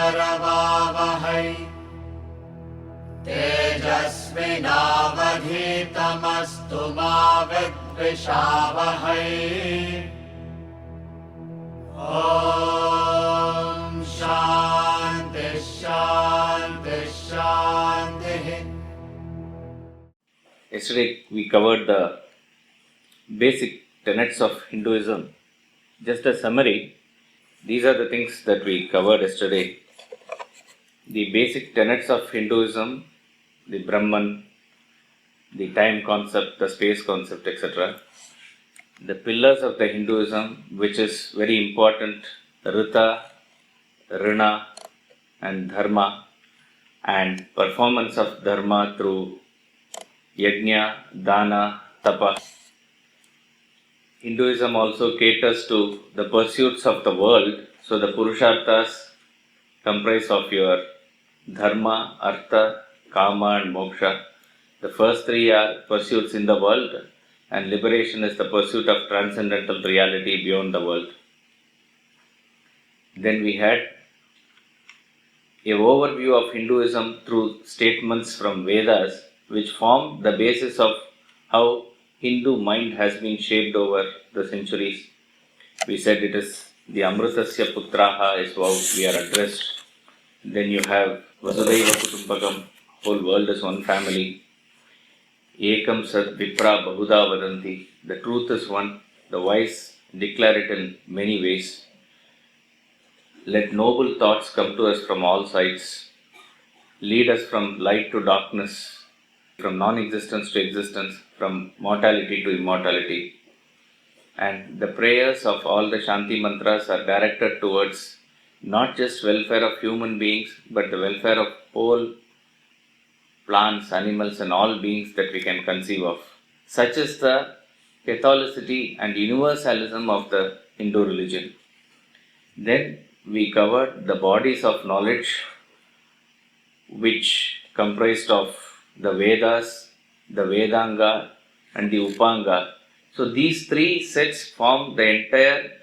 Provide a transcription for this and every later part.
करवावहै तेजस्विनावधीतमस्तु मा विद्विषावहै। ॐ शान्ति शान्ति शान्तिः। Yesterday we covered the basic tenets of Hinduism. Just a summary, these are the things that we covered yesterday. The basic tenets of Hinduism, the Brahman, the time concept, the space concept, etc. The pillars of the Hinduism, which is very important, Rita, Rina and Dharma, and performance of Dharma through Yajna, Dana, Tapa. Hinduism also caters to the pursuits of the world, so the Purusharthas comprise of your Dharma, Artha, Kama and Moksha. The first three are pursuits in the world, and liberation is the pursuit of transcendental reality beyond the world. Then we had an overview of Hinduism through statements from Vedas, which form the basis of how Hindu mind has been shaped over the centuries. We said it is the Amritasya Putraha is how we are addressed. Then you have Vasudhaiva Kutumbakam, whole world is one family. Ekam Sat Vipra Bahuda Vadanti, the truth is one, the wise declare it in many ways. Let noble thoughts come to us from all sides, lead us from light to darkness, from non-existence to existence, from mortality to immortality. And the prayers of all the Shanti mantras are directed towards not just welfare of human beings, but the welfare of all plants, animals and all beings that we can conceive of. Such is the Catholicity and universalism of the Hindu religion. Then we covered the bodies of knowledge, which comprised of the Vedas, the Vedanga and the Upanga. So these three sets form the entire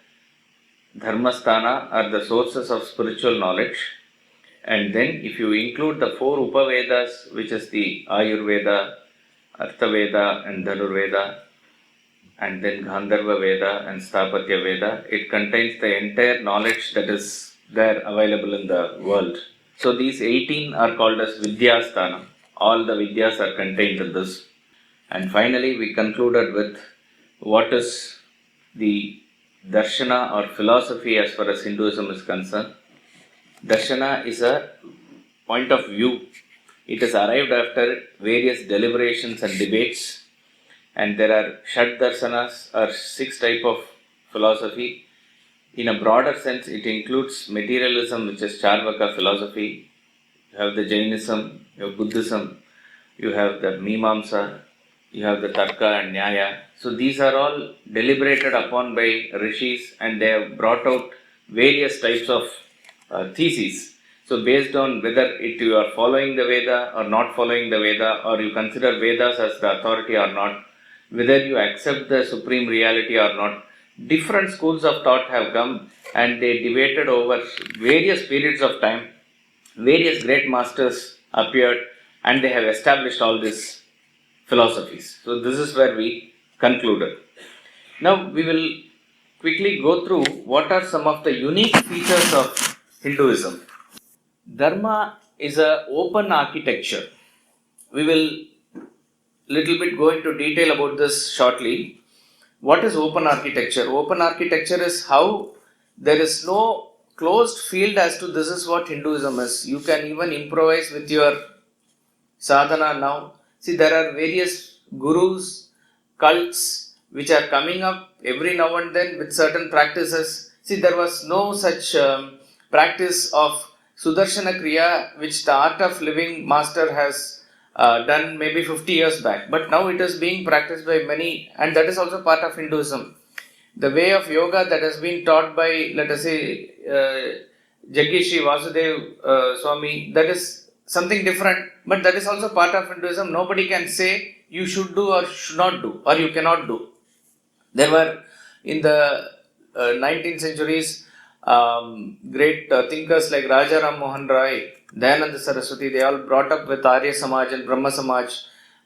Dharmasthana, or the sources of spiritual knowledge. And then if you include the four Upavedas, which is the Ayurveda, Arthaveda and Dhanurveda, and then Gandharva Veda and Sthapatya Veda, it contains the entire knowledge that is there available in the world. So these 18 are called as Vidyasthana. All the Vidyas are contained in this. And finally we concluded with what is the Darshana or philosophy as far as Hinduism is concerned. Darshana is a point of view. It is arrived after various deliberations and debates, and there are Shad Darshanas or 6 types of philosophy. In a broader sense, it includes materialism, which is Charvaka philosophy. You have the Jainism, you have Buddhism, you have the Mimamsa, you have the Tarka and Nyaya. So these are all deliberated upon by rishis, and they have brought out various types of theses. So based on whether you are following the Veda or not following the Veda, or you consider Vedas as the authority or not, whether you accept the supreme reality or not, different schools of thought have come and they debated over various periods of time. Various great masters appeared and they have established all these philosophies. So this is where we concluded. Now we will quickly go through what are some of the unique features of Hinduism. Dharma is an open architecture. We will little bit go into detail about this shortly. What is open architecture? Open architecture is how there is no closed field as to this is what Hinduism is. You can even improvise with your sadhana now. See, there are various gurus, cults which are coming up every now and then with certain practices. See, there was no such practice of Sudarshana Kriya, which the art of living master has done maybe 50 years back. But now it is being practiced by many, and that is also part of Hinduism. The way of yoga that has been taught by, let us say, Shri Vasudev Swami, that is something different, but that is also part of Hinduism. Nobody can say you should do or should not do, or you cannot do. There were in the 19th centuries great thinkers like Raja Ram Mohan Roy, Dayananda Saraswati, they all brought up with Arya Samaj and Brahma Samaj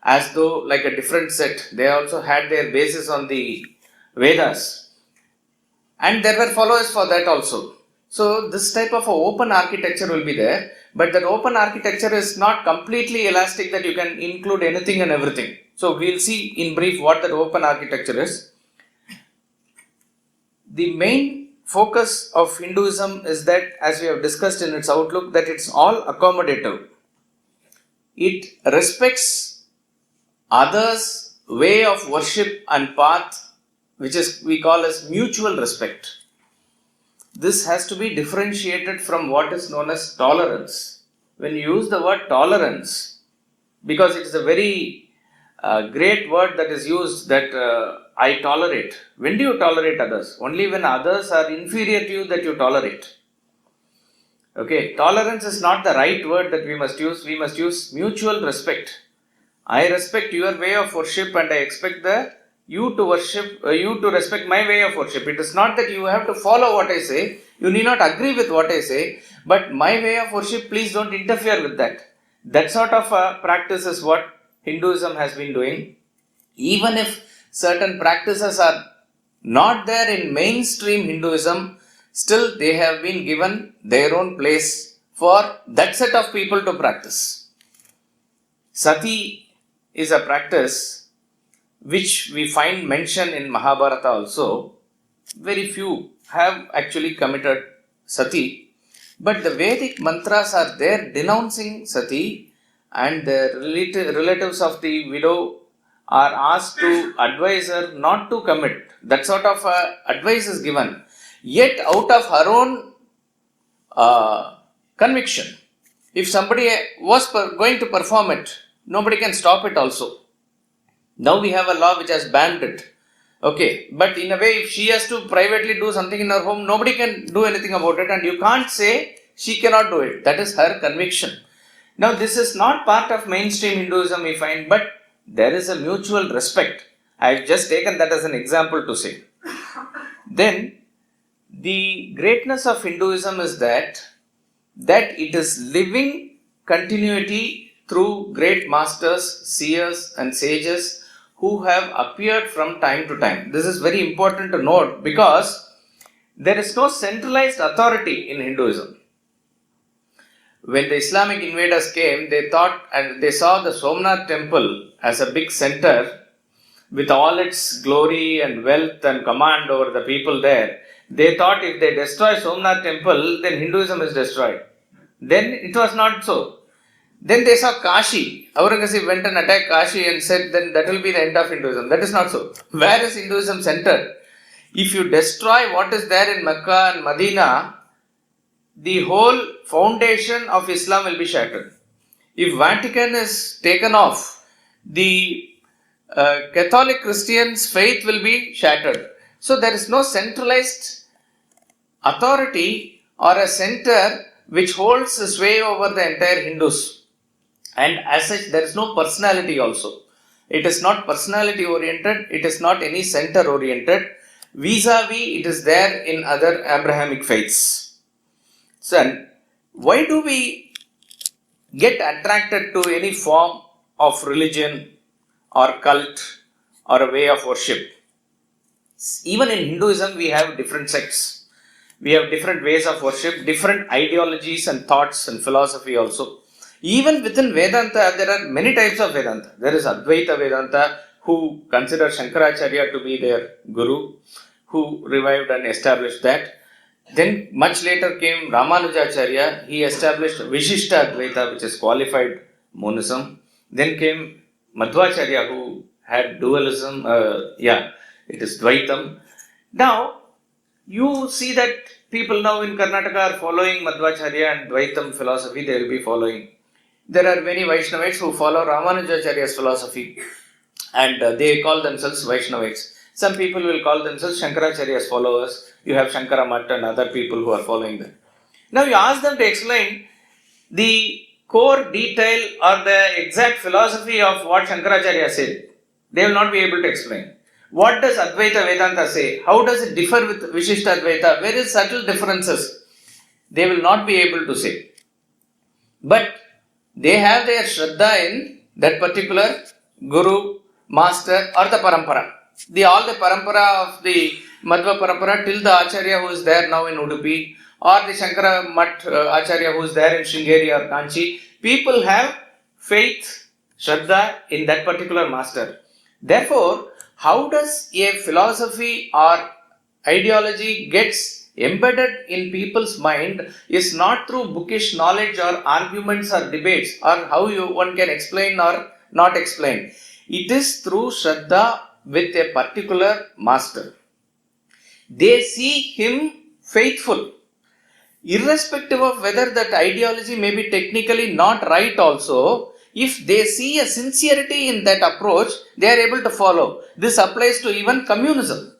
as though like a different set. They also had their basis on the Vedas. And there were followers for that also. So this type of open architecture will be there, but that open architecture is not completely elastic that you can include anything and everything. So we'll see in brief what that open architecture is. The main focus of Hinduism is that, as we have discussed in its outlook, that it's all accommodative. It respects others' way of worship and path, which is we call as mutual respect. This has to be differentiated from what is known as tolerance. When you use the word tolerance, because it is a very great word that is used, that I tolerate. When do you tolerate others? Only when others are inferior to you that you tolerate. Okay, tolerance is not the right word that we must use. We must use mutual respect. I respect your way of worship and I expect you to respect my way of worship. It is not that you have to follow what I say. You need not agree with what I say. But my way of worship, please don't interfere with that. That sort of practice is what Hinduism has been doing. Even if certain practices are not there in mainstream Hinduism, still they have been given their own place for that set of people to practice. Sati is a practice which we find mentioned in Mahabharata also. Very few have actually committed sati, but the Vedic mantras are there denouncing sati, and the relatives of the widow are asked to advise her not to commit. That sort of advice is given. Yet out of her own conviction, if somebody was going to perform it, nobody can stop it also. Now we have a law which has banned it. Okay, but in a way, if she has to privately do something in her home, nobody can do anything about it, and you can't say she cannot do it. That is her conviction. Now, this is not part of mainstream Hinduism, we find, but there is a mutual respect. I have just taken that as an example to say. Then, the greatness of Hinduism is that it is living continuity through great masters, seers, and sages who have appeared from time to time. This is very important to note because there is no centralized authority in Hinduism. When the Islamic invaders came, they thought and they saw the Somnath temple as a big center with all its glory and wealth and command over the people there. They thought if they destroy Somnath temple, then Hinduism is destroyed. Then it was not so. Then they saw Kashi. Aurangzeb went and attacked Kashi and said, then that will be the end of Hinduism. That is not so. Where is Hinduism centered? If you destroy what is there in Mecca and Medina, the whole foundation of Islam will be shattered. If Vatican is taken off, the Catholic Christians' faith will be shattered. So there is no centralized authority or a center which holds the sway over the entire Hindus. And as such, there is no personality also. It is not personality oriented, it is not any center oriented. Vis-a-vis, it is there in other Abrahamic faiths. So, why do we get attracted to any form of religion or cult or a way of worship? Even in Hinduism, we have different sects. We have different ways of worship, different ideologies and thoughts and philosophy also. Even within Vedanta, there are many types of Vedanta. There is Advaita Vedanta, who consider Shankaracharya to be their guru, who revived and established that. Then much later came Ramanujacharya. He established Vishishta Advaita, which is qualified monism. Then came Madhvacharya, who had dualism. It is Dvaitam. Now, you see that people now in Karnataka are following Madhvacharya and Dvaitam philosophy. They will be following. There are many Vaishnavites who follow Ramanujacharya's philosophy and they call themselves Vaishnavites. Some people will call themselves Shankaracharya's followers. You have Shankara Math and other people who are following them. Now you ask them to explain the core detail or the exact philosophy of what Shankaracharya said. They will not be able to explain. What does Advaita Vedanta say? How does it differ with Vishishta Advaita? Where is subtle differences? They will not be able to say. But they have their Shraddha in that particular Guru, Master or the Parampara. All the Parampara of the Madhva Parampara till the Acharya who is there now in Udupi or the Shankara Mat Acharya who is there in Sringeri or Kanchi, people have faith, Shraddha in that particular Master. Therefore, how does a philosophy or ideology gets embedded in people's mind is not through bookish knowledge or arguments or debates or how one can explain or not explain. It is through Shraddha with a particular master. They see him faithful. Irrespective of whether that ideology may be technically not right also, if they see a sincerity in that approach, they are able to follow. This applies to even communism.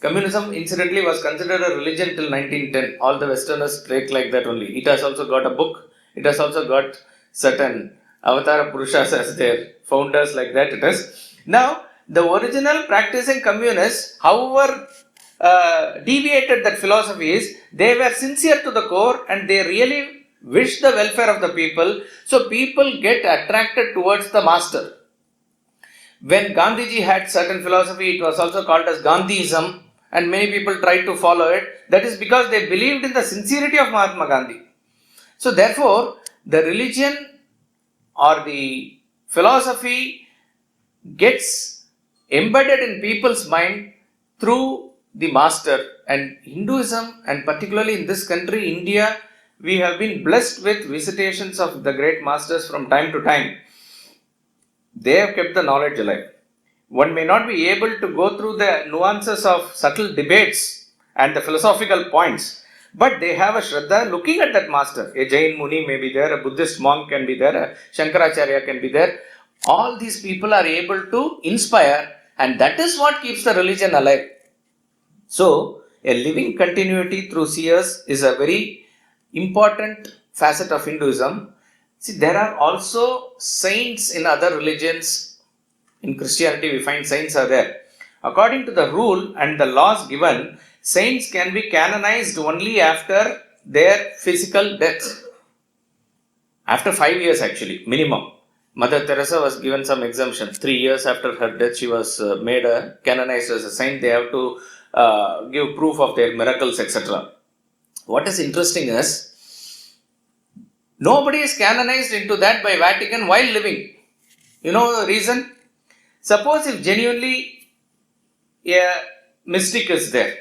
Communism, incidentally, was considered a religion till 1910. All the Westerners take like that only. It has also got a book. It has also got certain Avatara Purushas as their founders, like that it is. Now, the original practicing communists, however deviated that philosophy is, they were sincere to the core and they really wish the welfare of the people. So, people get attracted towards the master. When Gandhiji had certain philosophy, it was also called as Gandhism, and many people tried to follow it. That is because they believed in the sincerity of Mahatma Gandhi. So therefore, the religion or the philosophy gets embedded in people's mind through the master. And Hinduism, and particularly in this country, India, we have been blessed with visitations of the great masters from time to time. They have kept the knowledge alive. One may not be able to go through the nuances of subtle debates and the philosophical points, but they have a Shraddha looking at that master. A Jain Muni may be there, a Buddhist monk can be there, a Shankaracharya can be there. All these people are able to inspire, and that is what keeps the religion alive. So, a living continuity through Seers is a very important facet of Hinduism. See, there are also saints in other religions. In Christianity, we find saints are there. According to the rule and the laws given, saints can be canonized only after their physical death. After 5 years, actually, minimum. Mother Teresa was given some exemption. 3 years after her death, she was made canonized as a saint. They have to give proof of their miracles, etc. What is interesting is, nobody is canonized into that by Vatican while living. You know the reason? Suppose if genuinely a mystic is there,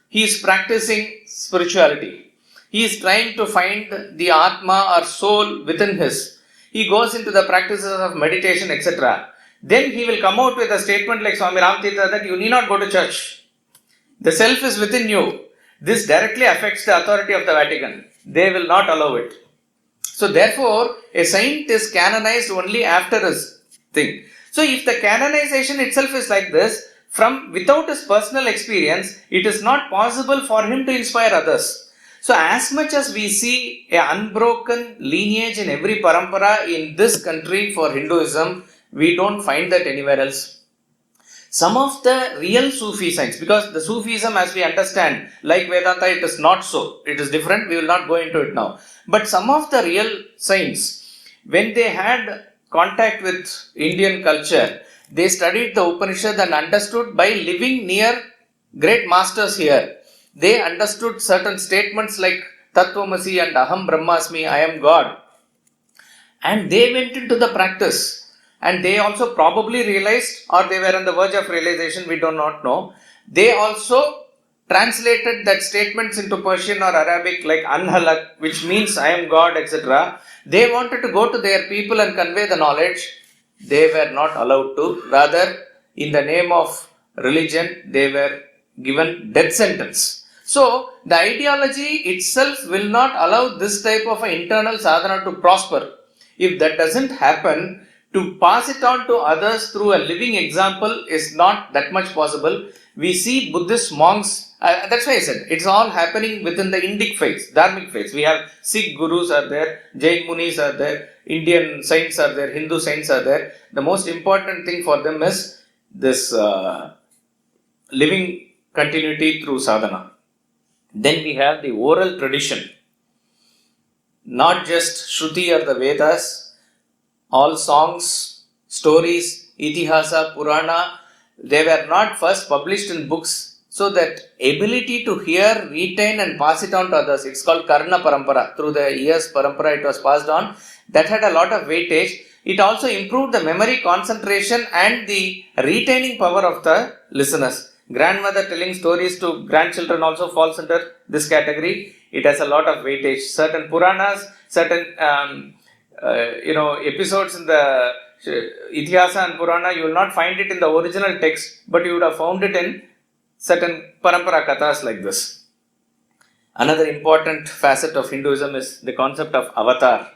he is practicing spirituality, he is trying to find the Atma or soul within his, he goes into the practices of meditation, etc. Then he will come out with a statement like Swami Ramtirtha that you need not go to church. The self is within you. This directly affects the authority of the Vatican. They will not allow it. So therefore, a saint is canonized only after his thing. So if the canonization itself is like this, without his personal experience, it is not possible for him to inspire others. So as much as we see an unbroken lineage in every parampara in this country for Hinduism, we don't find that anywhere else. Some of the real Sufi saints, because the Sufism as we understand, like Vedanta, it is not so. It is different, we will not go into it now. But some of the real saints, when they had contact with Indian culture, they studied the Upanishad and understood by living near great masters here. They understood certain statements like Tattvamasi and Aham Brahmasmi, I am God. And they went into the practice. And they also probably realized, or they were on the verge of realization, we do not know. They also translated that statements into Persian or Arabic like Anhalak, which means I am God, etc. They wanted to go to their people and convey the knowledge. They were not allowed to. Rather, in the name of religion, they were given death sentence. So, the ideology itself will not allow this type of an internal sadhana to prosper. If that doesn't happen, to pass it on to others through a living example is not that much possible. We see Buddhist monks, that's why I said, it's all happening within the Indic faith, Dharmic faith. We have Sikh gurus are there, Jain Munis are there, Indian saints are there, Hindu saints are there. The most important thing for them is this living continuity through sadhana. Then we have the oral tradition, not just Shruti or the Vedas, all songs, stories, Itihasa, Purana, they were not first published in books. So that ability to hear, retain and pass it on to others, it's called Karna Parampara. Through the years Parampara it was passed on. That had a lot of weightage. It also improved the memory, concentration and the retaining power of the listeners. Grandmother telling stories to grandchildren also falls under this category. It has a lot of weightage. Certain Puranas, certain episodes in the Itihasa and Purana, you will not find it in the original text, but you would have found it in certain Parampara Kathas like this. Another important facet of Hinduism is the concept of avatar.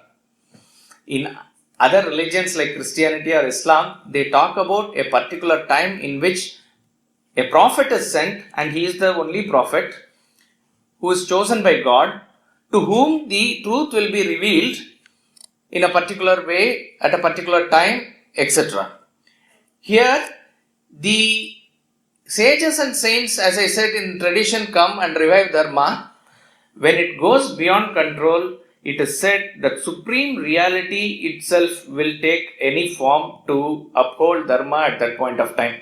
In other religions like Christianity or Islam, they talk about a particular time in which a prophet is sent, and he is the only prophet who is chosen by God, to whom the truth will be revealed in a particular way, at a particular time, etc. Here, the sages and saints, as I said, in tradition come and revive Dharma. When it goes beyond control, it is said that supreme reality itself will take any form to uphold Dharma at that point of time.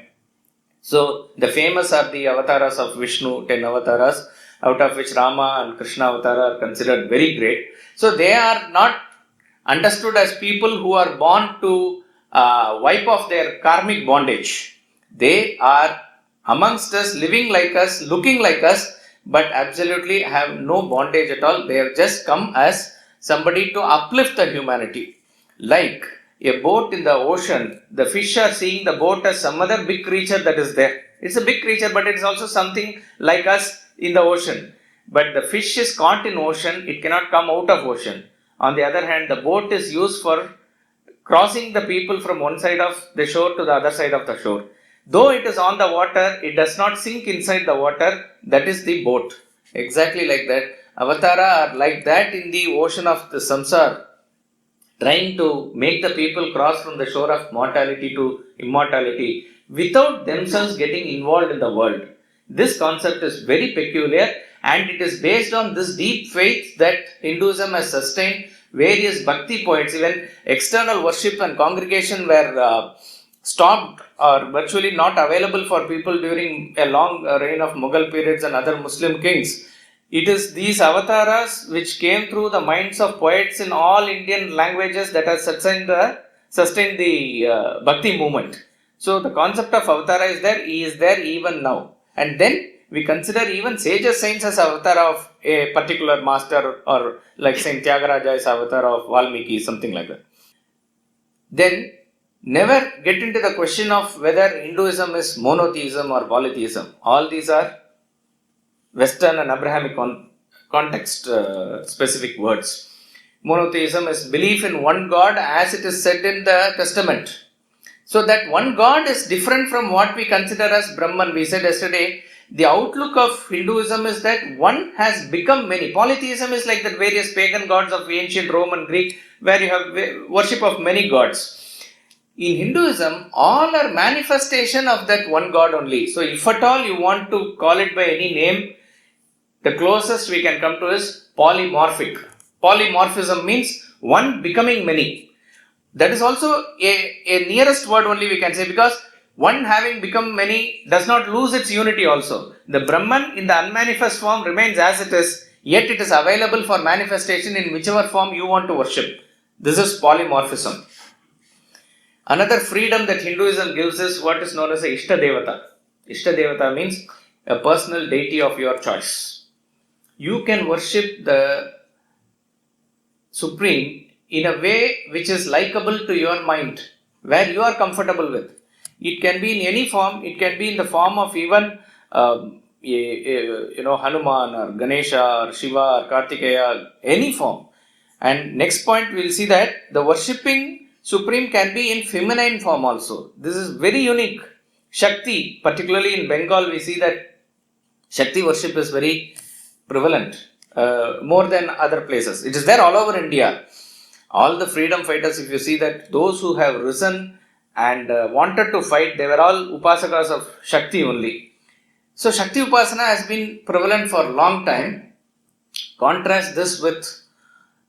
So, the famous are the avatars of Vishnu, 10 avatars, out of which Rama and Krishna avatar are considered very great. So, they are not understood as people who are born to wipe off their karmic bondage. They are amongst us, living like us, looking like us, but absolutely have no bondage at all. They have just come as somebody to uplift the humanity. Like a boat in the ocean, the fish are seeing the boat as some other big creature that is there. It's a big creature, but it's also something like us in the ocean. But the fish is caught in ocean, it cannot come out of ocean. On the other hand, the boat is used for crossing the people from one side of the shore to the other side of the shore. Though it is on the water, it does not sink inside the water. That is the boat. Exactly like that. Avatara are like that in the ocean of the samsara, trying to make the people cross from the shore of mortality to immortality without themselves getting involved in the world. This concept is very peculiar, and it is based on this deep faith that Hinduism has sustained. Various bhakti poets, even external worship and congregation were stopped or virtually not available for people during a long reign of Mughal periods and other Muslim kings. It is these avatars which came through the minds of poets in all Indian languages that has sustained the bhakti movement. So the concept of avatara is there, he is there even now. And then we consider even sages, saints as avatar of a particular master, or like Saint Tyagaraja is avatar of Valmiki, something like that. Then never get into the question of whether Hinduism is monotheism or polytheism. All these are Western and Abrahamic context specific words. Monotheism is belief in one God as it is said in the Testament. So that one God is different from what we consider as Brahman. We said yesterday, the outlook of Hinduism is that one has become many. Polytheism is like the various pagan gods of ancient Rome and Greek, where you have worship of many gods. In Hinduism, all are manifestation of that one God only. So if at all you want to call it by any name, the closest we can come to is polymorphic. Polymorphism means one becoming many. That is also a nearest word only we can say, because one having become many does not lose its unity also. The Brahman in the unmanifest form remains as it is, yet it is available for manifestation in whichever form you want to worship. This is polymorphism. Another freedom that Hinduism gives is what is known as a Ishta Devata. Ishta Devata means a personal deity of your choice. You can worship the Supreme in a way which is likable to your mind, where you are comfortable with. It can be in any form. It can be in the form of even Hanuman or Ganesha or Shiva or Kartikeya, any form. And next point we will see that the worshipping Supreme can be in feminine form also. This is very unique. Shakti, particularly in Bengal, we see that Shakti worship is very prevalent, more than other places. It is there all over India. All the freedom fighters, if you see that those who have risen and wanted to fight, they were all upasakas of Shakti only. So Shakti Upasana has been prevalent for a long time. Contrast this with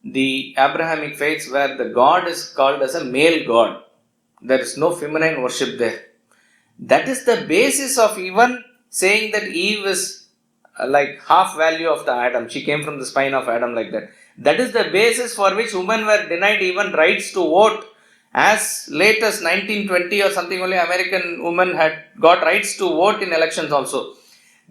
the Abrahamic faiths where the God is called as a male God. There is no feminine worship there. That is the basis of even saying that Eve is like half value of the Adam. She came from the spine of Adam like that. That is the basis for which women were denied even rights to vote. As late as 1920 or something only American women had got rights to vote in elections also.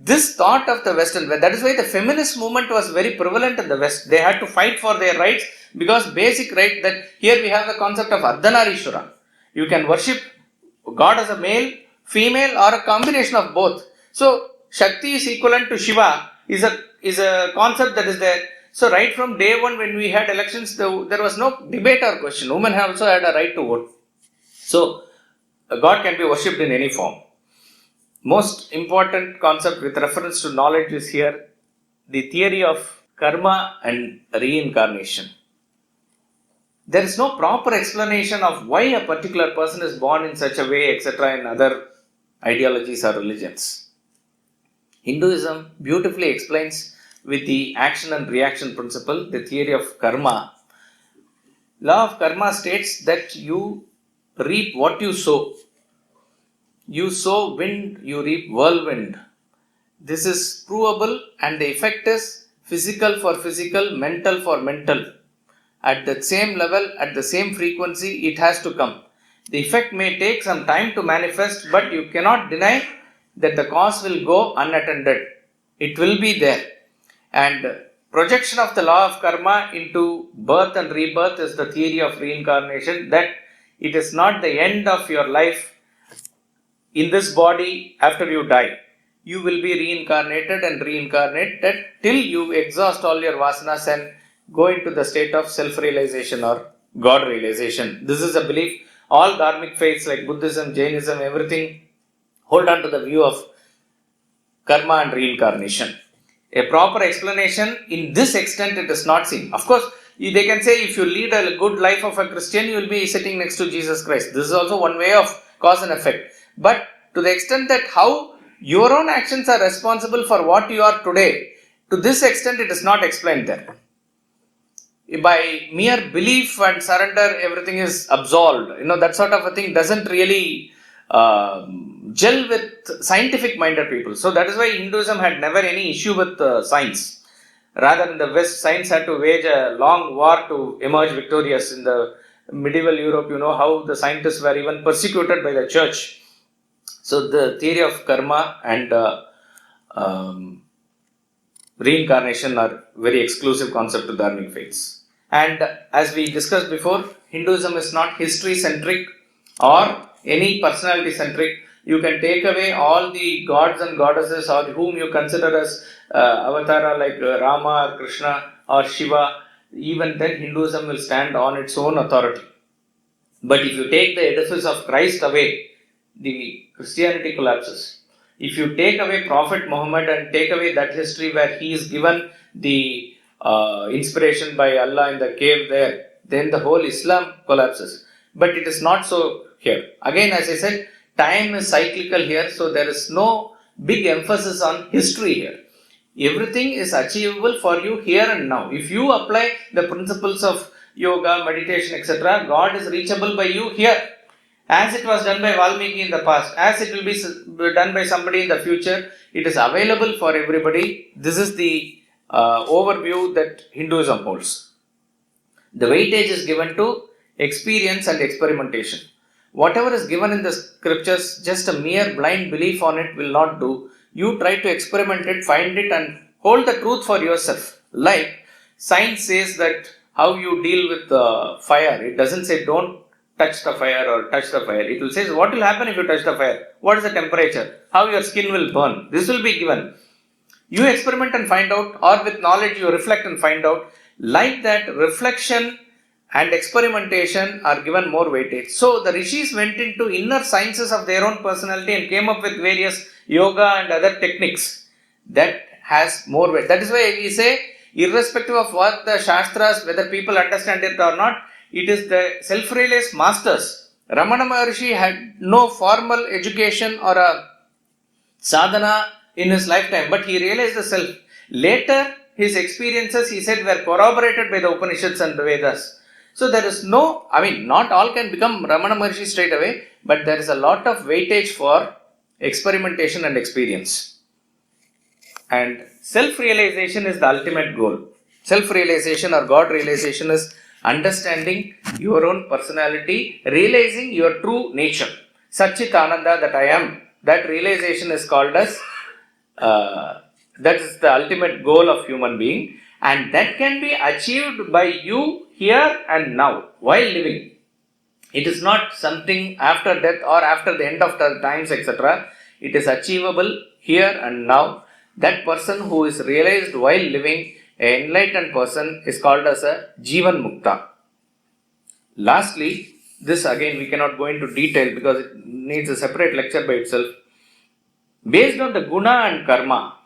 This thought of the Western, that is why the feminist movement was very prevalent in the West. They had to fight for their rights because basic right that here we have the concept of Ardhanarishwara. You can worship God as a male, female or a combination of both. So Shakti is equivalent to Shiva is a concept that is there. So right from day one when we had elections, there was no debate or question. Women also had a right to vote. So God can be worshipped in any form. Most important concept with reference to knowledge is here the theory of karma and reincarnation. There is no proper explanation of why a particular person is born in such a way, etc., in other ideologies or religions. Hinduism beautifully explains with the action and reaction principle the theory of karma. Law of karma states that you reap what you sow. You sow wind, you reap whirlwind. This is provable and the effect is physical for physical, mental for mental. At the same level, at the same frequency, it has to come. The effect may take some time to manifest, but you cannot deny that the cause will go unattended. It will be there. And projection of the law of karma into birth and rebirth is the theory of reincarnation, that it is not the end of your life in this body after you die. You will be reincarnated and reincarnated till you exhaust all your vasanas and go into the state of self-realization or God realization. This is a belief. All dharmic faiths like Buddhism, Jainism, everything hold on to the view of karma and reincarnation. A proper explanation in this extent it is not seen. Of course, they can say if you lead a good life of a Christian, you will be sitting next to Jesus Christ. This is also one way of cause and effect. But to the extent that how your own actions are responsible for what you are today, to this extent it is not explained there. By mere belief and surrender, everything is absolved. That sort of a thing doesn't really gel with scientific minded people. So that is why Hinduism had never any issue with science. Rather, in the West, science had to wage a long war to emerge victorious. In the medieval Europe, you know how the scientists were even persecuted by the church. So the theory of karma and reincarnation are very exclusive concept to dharmic faiths. And as we discussed before, Hinduism is not history centric or any personality centric. You can take away all the gods and goddesses or whom you consider as avatara like Rama or Krishna or Shiva. Even then Hinduism will stand on its own authority. But if you take the edifice of Christ away, the Christianity collapses. If you take away Prophet Muhammad and take away that history where he is given the inspiration by Allah in the cave there, then the whole Islam collapses. But it is not so here. Again, as I said, time is cyclical here, so there is no big emphasis on history here. Everything is achievable for you here and now. If you apply the principles of yoga, meditation, etc., God is reachable by you here. As it was done by Valmiki in the past, as it will be done by somebody in the future, it is available for everybody. This is the overview that Hinduism holds. The weightage is given to experience and experimentation. Whatever is given in the scriptures, just a mere blind belief on it will not do. You try to experiment it, find it and hold the truth for yourself. Like science says that how you deal with fire. It doesn't say don't touch the fire or touch the fire. It will say what will happen if you touch the fire. What is the temperature? How your skin will burn. This will be given. You experiment and find out, or with knowledge you reflect and find out. Like that, reflection and experimentation are given more weightage. So the rishis went into inner sciences of their own personality and came up with various yoga and other techniques that has more weight. That is why we say, irrespective of what the shastras, whether people understand it or not, it is the self-realized masters. Ramana Maharshi had no formal education or a sadhana in his lifetime, but he realized the self. Later, his experiences, he said, were corroborated by the Upanishads and the Vedas. So there is no, not all can become Ramana Maharshi straight away, but there is a lot of weightage for experimentation and experience. And self-realization is the ultimate goal. Self-realization or God-realization is understanding your own personality, realizing your true nature. Satchit Ananda, that I am, that realization is called as, that is the ultimate goal of human being, and that can be achieved by you here and now, while living. It is not something after death or after the end of the times, etc. It is achievable here and now. That person who is realized while living, an enlightened person, is called as a Jivan Mukta. Lastly, this again we cannot go into detail because it needs a separate lecture by itself. Based on the guna and karma,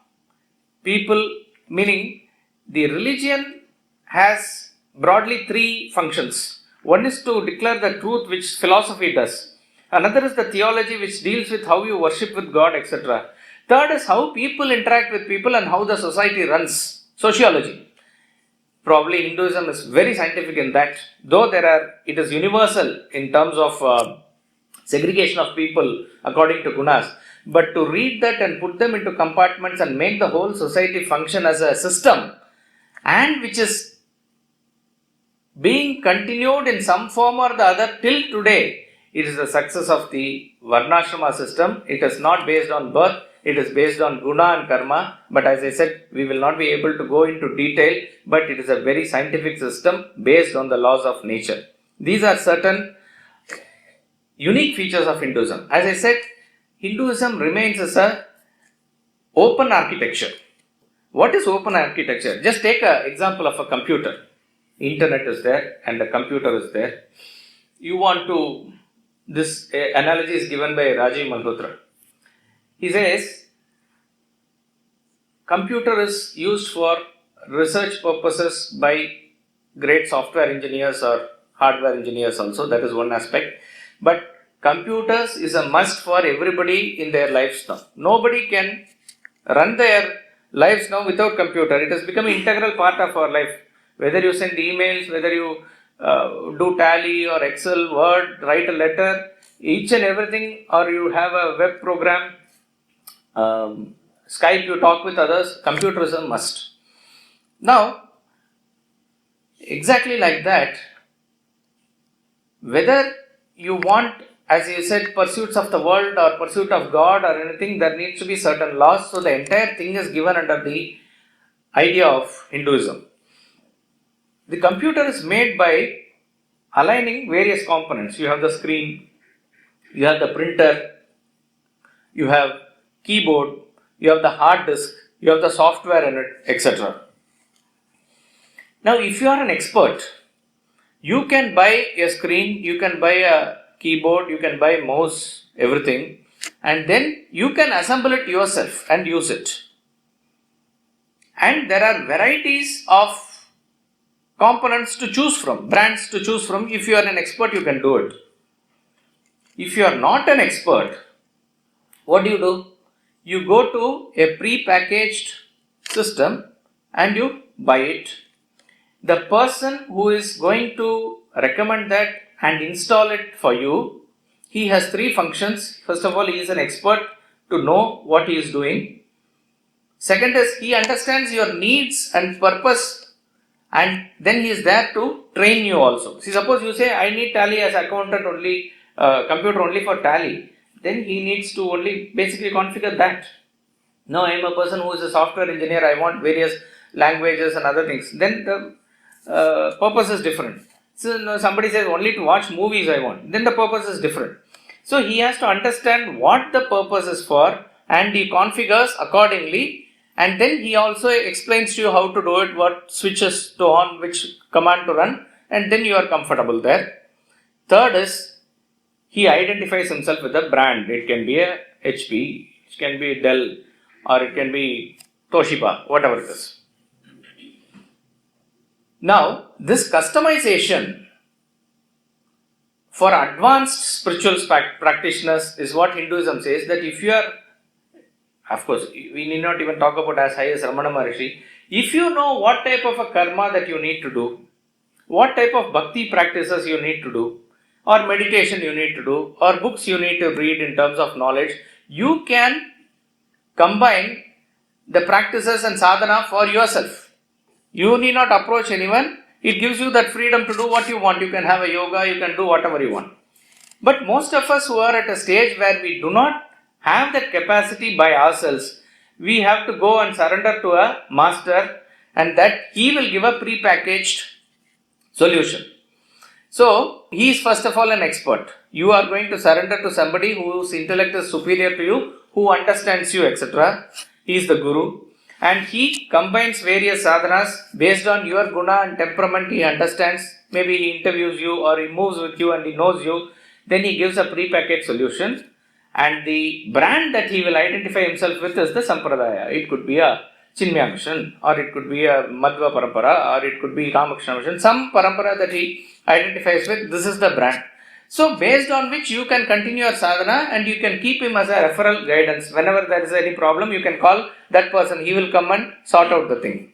people, meaning the religion has broadly three functions. One is to declare the truth, which philosophy does. Another is the theology, which deals with how you worship with God, etc. Third is how people interact with people and how the society runs, sociology. Probably Hinduism is very scientific in that, though it is universal in terms of segregation of people according to gunas. But to read that and put them into compartments and make the whole society function as a system, and which is being continued in some form or the other till today, it is the success of the Varnashrama system. It is not based on birth, it is based on guna and karma. But as I said, we will not be able to go into detail, but it is a very scientific system based on the laws of nature. These are certain unique features of Hinduism. As I said, Hinduism remains as a open architecture. What is open architecture? Just take an example of a computer. Internet is there and the computer is there. You want to, this analogy is given by Rajiv Malhotra. He says, computer is used for research purposes by great software engineers or hardware engineers also. That is one aspect. But computers is a must for everybody in their lives now. Nobody can run their lives now without computer. It has become an integral part of our life. Whether you send emails, whether you do Tally or Excel, Word, write a letter, each and everything, or you have a web program, Skype, you talk with others, computer is a must. Now, exactly like that, whether you want, as you said, pursuits of the world or pursuit of God or anything, there needs to be certain laws. So the entire thing is given under the idea of Hinduism. The computer is made by aligning various components. You have the screen, you have the printer, you have keyboard, you have the hard disk, you have the software in it, etc. Now, if you are an expert, you can buy a screen, you can buy a keyboard, you can buy mouse, everything, and then you can assemble it yourself and use it. And there are varieties of components to choose from, brands to choose from. If you are an expert, you can do it. If you are not an expert, what do? You go to a pre-packaged system and you buy it. The person who is going to recommend that and install it for you, he has three functions. First of all, he is an expert to know what he is doing. Second is, he understands your needs and purpose, and then he is there to train you also. See, suppose you say, I need Tally as accountant only, computer only for Tally. Then he needs to only basically configure that. Now I am a person who is a software engineer, I want various languages and other things. Then the purpose is different. So somebody says only to watch movies I want. Then the purpose is different. So he has to understand what the purpose is for and he configures accordingly. And then he also explains to you how to do it, what switches to on, which command to run, and then you are comfortable there. Third is, he identifies himself with a brand. It can be a HP, it can be Dell, or it can be Toshiba, whatever it is. Now, this customization for advanced spiritual practitioners is what Hinduism says, that if you are Of course, we need not even talk about as high as Ramana Maharishi. If you know what type of a karma that you need to do, what type of bhakti practices you need to do, or meditation you need to do, or books you need to read in terms of knowledge, you can combine the practices and sadhana for yourself. You need not approach anyone. It gives you that freedom to do what you want. You can have a yoga, you can do whatever you want. But most of us who are at a stage where we do not have that capacity by ourselves, we have to go and surrender to a master, and that he will give a pre-packaged solution. So, he is first of all an expert. You are going to surrender to somebody whose intellect is superior to you, who understands you, etc. He is the Guru. And he combines various sadhanas based on your guna and temperament. He understands. Maybe he interviews you or he moves with you and he knows you. Then he gives a pre-packaged solution. And the brand that he will identify himself with is the Sampradaya. It could be a Chinmaya mission, or it could be a Madhva Parampara, or it could be Ramakrishna mission. Some parampara that he identifies with, this is the brand. So, based on which you can continue your sadhana and you can keep him as a referral guidance. Whenever there is any problem, you can call that person. He will come and sort out the thing.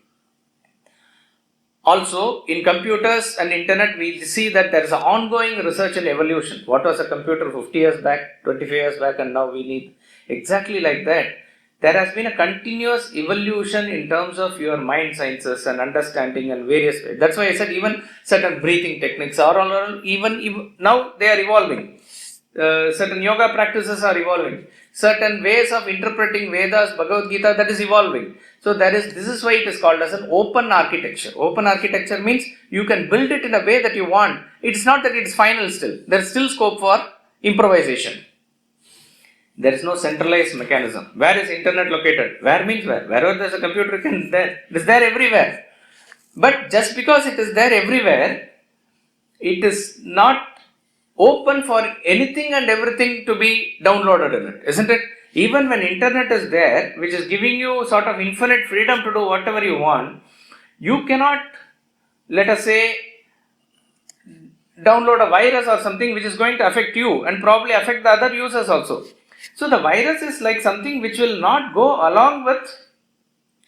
Also, in computers and internet, we see that there is an ongoing research and evolution. What was a computer 50 years back, 25 years back, and now we need exactly like that. There has been a continuous evolution in terms of your mind sciences and understanding and various ways. That's why I said even certain breathing techniques are all even now they are evolving. Certain yoga practices are evolving. Certain ways of interpreting Vedas, Bhagavad Gita, that is evolving. So this is why it is called as an open architecture. Open architecture means you can build it in a way that you want. It's not that it's final still. There is still scope for improvisation. There is no centralized mechanism. Where is internet located? Where means where? Wherever there is a computer, it is there everywhere. But just because it is there everywhere, it is not open for anything and everything to be downloaded in it, isn't it? Even when internet is there, which is giving you sort of infinite freedom to do whatever you want, you cannot, let us say, download a virus or something which is going to affect you and probably affect the other users also. So the virus is like something which will not go along with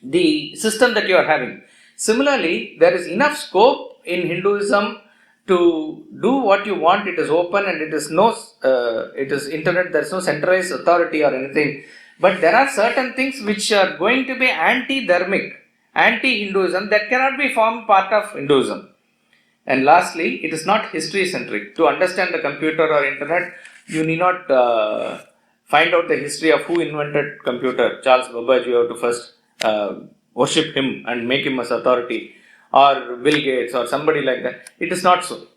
the system that you are having. Similarly, there is enough scope in Hinduism to do what you want. It is open and it is internet. There is no centralized authority or anything. But there are certain things which are going to be anti-dharmic, anti-Hinduism, that cannot be formed part of Hinduism. And lastly, it is not history-centric. To understand the computer or internet, you need not find out the history of who invented computer. Charles Babbage, you have to first worship him and make him as authority, or Bill Gates or somebody like that. It is not so.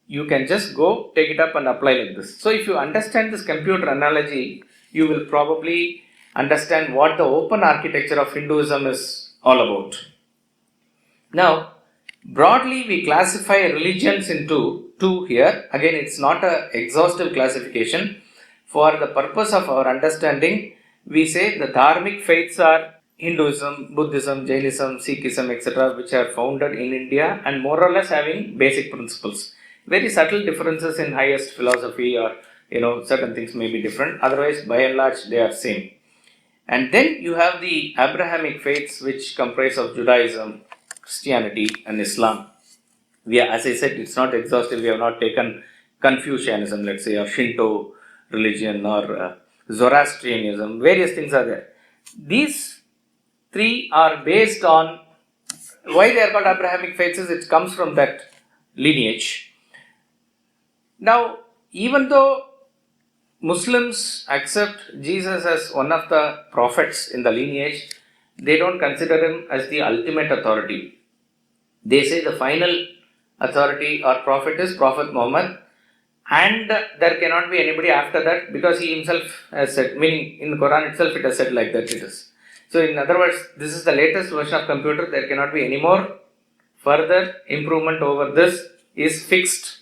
You can just go, take it up and apply like this. So if you understand this computer analogy, you will probably understand what the open architecture of Hinduism is all about. Now, broadly we classify religions into two here. Again, it's not an exhaustive classification. For the purpose of our understanding, we say the dharmic faiths are Hinduism, Buddhism, Jainism, Sikhism, etc., which are founded in India and more or less having basic principles. Very subtle differences in highest philosophy or certain things may be different. Otherwise, by and large, they are same. And then you have the Abrahamic faiths, which comprise of Judaism, Christianity, and Islam. As I said, it's not exhaustive. We have not taken Confucianism, let's say, or Shinto religion or Zoroastrianism. Various things are there. These three are based on why they are called Abrahamic faiths. It comes from that lineage. Now, even though Muslims accept Jesus as one of the prophets in the lineage, they don't consider him as the ultimate authority. They say the final authority or prophet is Prophet Muhammad, and there cannot be anybody after that, because he himself has said, meaning in the Quran itself it has said like that it is. So in other words, this is the latest version of computer, there cannot be any more further improvement over this, is fixed,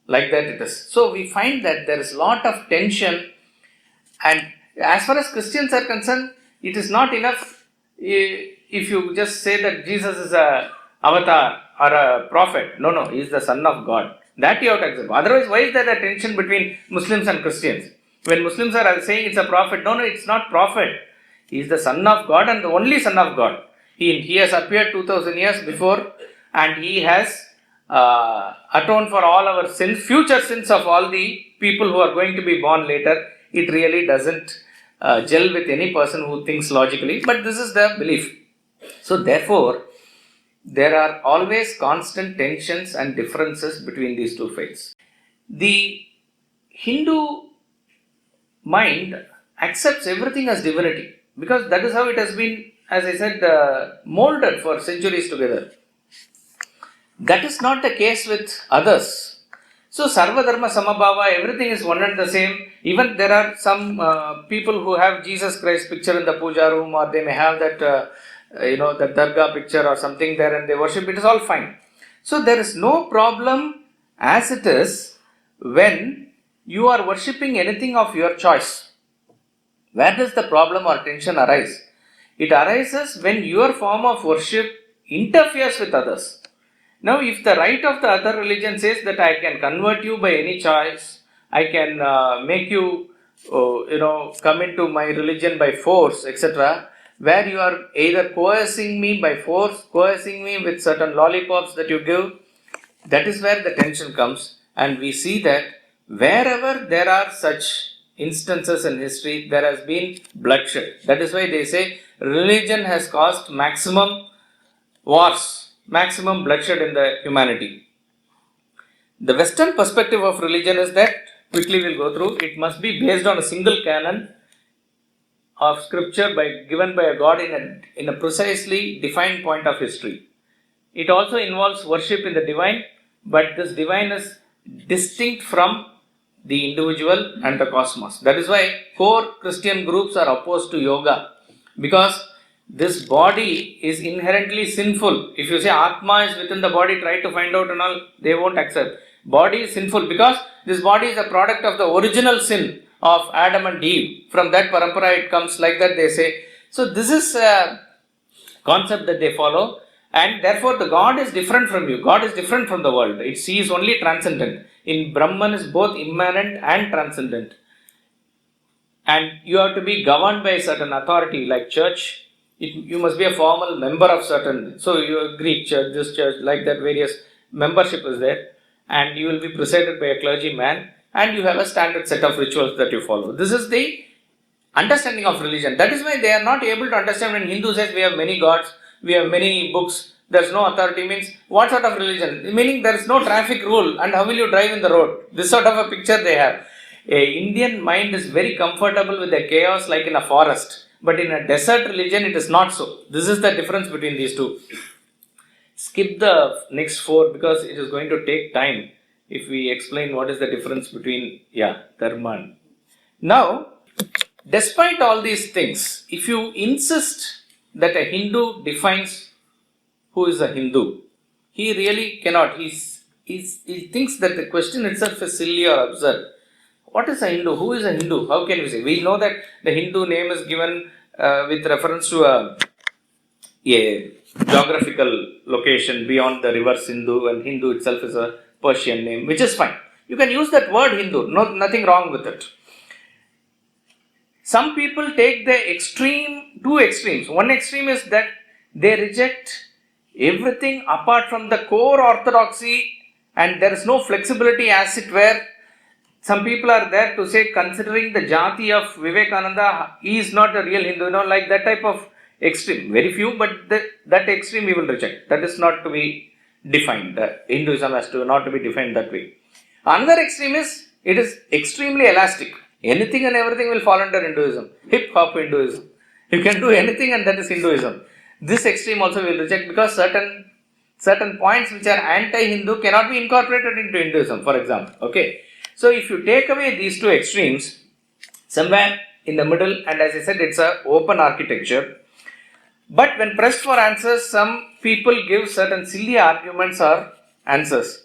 like that it is. So we find that there is a lot of tension, and as far as Christians are concerned, it is not enough if you just say that Jesus is a avatar or a prophet. No, he is the Son of God. That you have to accept. Otherwise, why is there a tension between Muslims and Christians? When Muslims are saying it's a prophet, no, it's not prophet. He is the Son of God and the only Son of God. He has appeared 2000 years before, and He has atoned for all our sins, future sins of all the people who are going to be born later. It really doesn't gel with any person who thinks logically, but this is the belief. So therefore, there are always constant tensions and differences between these two faiths. The Hindu mind accepts everything as divinity because that is how it has been, as I said, molded for centuries together. That is not the case with others. So, Sarva Dharma Samabhava, everything is one and the same. Even there are some people who have Jesus Christ picture in the puja room, or they may have that, that Dargah picture or something there, and they worship. It is all fine. So, there is no problem as it is when you are worshipping anything of your choice. Where does the problem or tension arise? It arises when your form of worship interferes with others. Now, if the right of the other religion says that I can convert you by any choice, I can make you, come into my religion by force, etc., where you are either coercing me by force, coercing me with certain lollipops that you give, that is where the tension comes. And we see that wherever there are such instances in history, there has been bloodshed. That is why they say religion has caused maximum wars, maximum bloodshed in the humanity. The Western perspective of religion is that, quickly we'll go through, it must be based on a single canon of scripture given by a God in a precisely defined point of history. It also involves worship in the divine, but this divine is distinct from the individual and the cosmos. That is why core Christian groups are opposed to yoga, because this body is inherently sinful. If you say Atma is within the body, try to find out and all, they won't accept. Body is sinful because this body is a product of the original sin of Adam and Eve. From that parampara it comes, like that they say. So this is a concept that they follow, and therefore the God is different from you. God is different from the world. It sees only transcendent. In Brahman is both immanent and transcendent. And you have to be governed by a certain authority, like church. You must be a formal member of certain. So you Greek church, this church, like that, various membership is there, and you will be presided by a clergyman, and you have a standard set of rituals that you follow. This is the understanding of religion. That is why they are not able to understand when Hindu says we have many gods, we have many books, there is no authority, means what sort of religion? Meaning there is no traffic rule, and how will you drive in the road? This sort of a picture they have. A Indian mind is very comfortable with the chaos like in a forest, but in a desert religion it is not so. This is the difference between these two. Skip the next 4 because it is going to take time if we explain what is the difference between Dharma. Now, despite all these things, if you insist that a Hindu defines who is a Hindu, he really cannot. He thinks that the question itself is silly or absurd. What is a Hindu? Who is a Hindu? How can we say? We know that the Hindu name is given with reference to a geographical location beyond the river Sindhu, and Hindu itself is a Persian name, which is fine. You can use that word Hindu, nothing wrong with it. Some people take the two extremes. One extreme is that they reject everything apart from the core orthodoxy, and there is no flexibility, as it were. Some people are there to say, considering the jati of Vivekananda, he is not a real Hindu, like that type of extreme. Very few, but that extreme we will reject. That is not to be defined. Hinduism has to not to be defined that way. Another extreme is, it is extremely elastic. Anything and everything will fall under Hinduism. Hip hop Hinduism. You can do anything and that is Hinduism. This extreme also we will reject because certain points which are anti-Hindu cannot be incorporated into Hinduism, for example. Okay. So if you take away these two extremes, somewhere in the middle, and as I said, it's an open architecture. But when pressed for answers, some people give certain silly arguments or answers.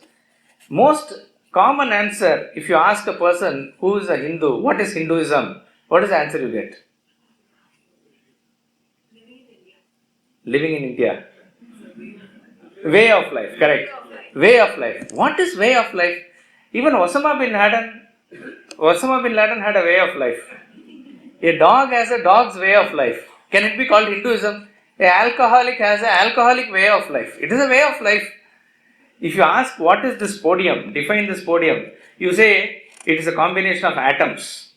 Most common answer, if you ask a person who is a Hindu, what is Hinduism? What is the answer you get? Living in India. Way of life, correct. Way of life. What is way of life? Even Osama bin Laden had a way of life. A dog has a dog's way of life. Can it be called Hinduism? An alcoholic has an alcoholic way of life. It is a way of life. If you ask what is this podium, define this podium, you say it is a combination of atoms.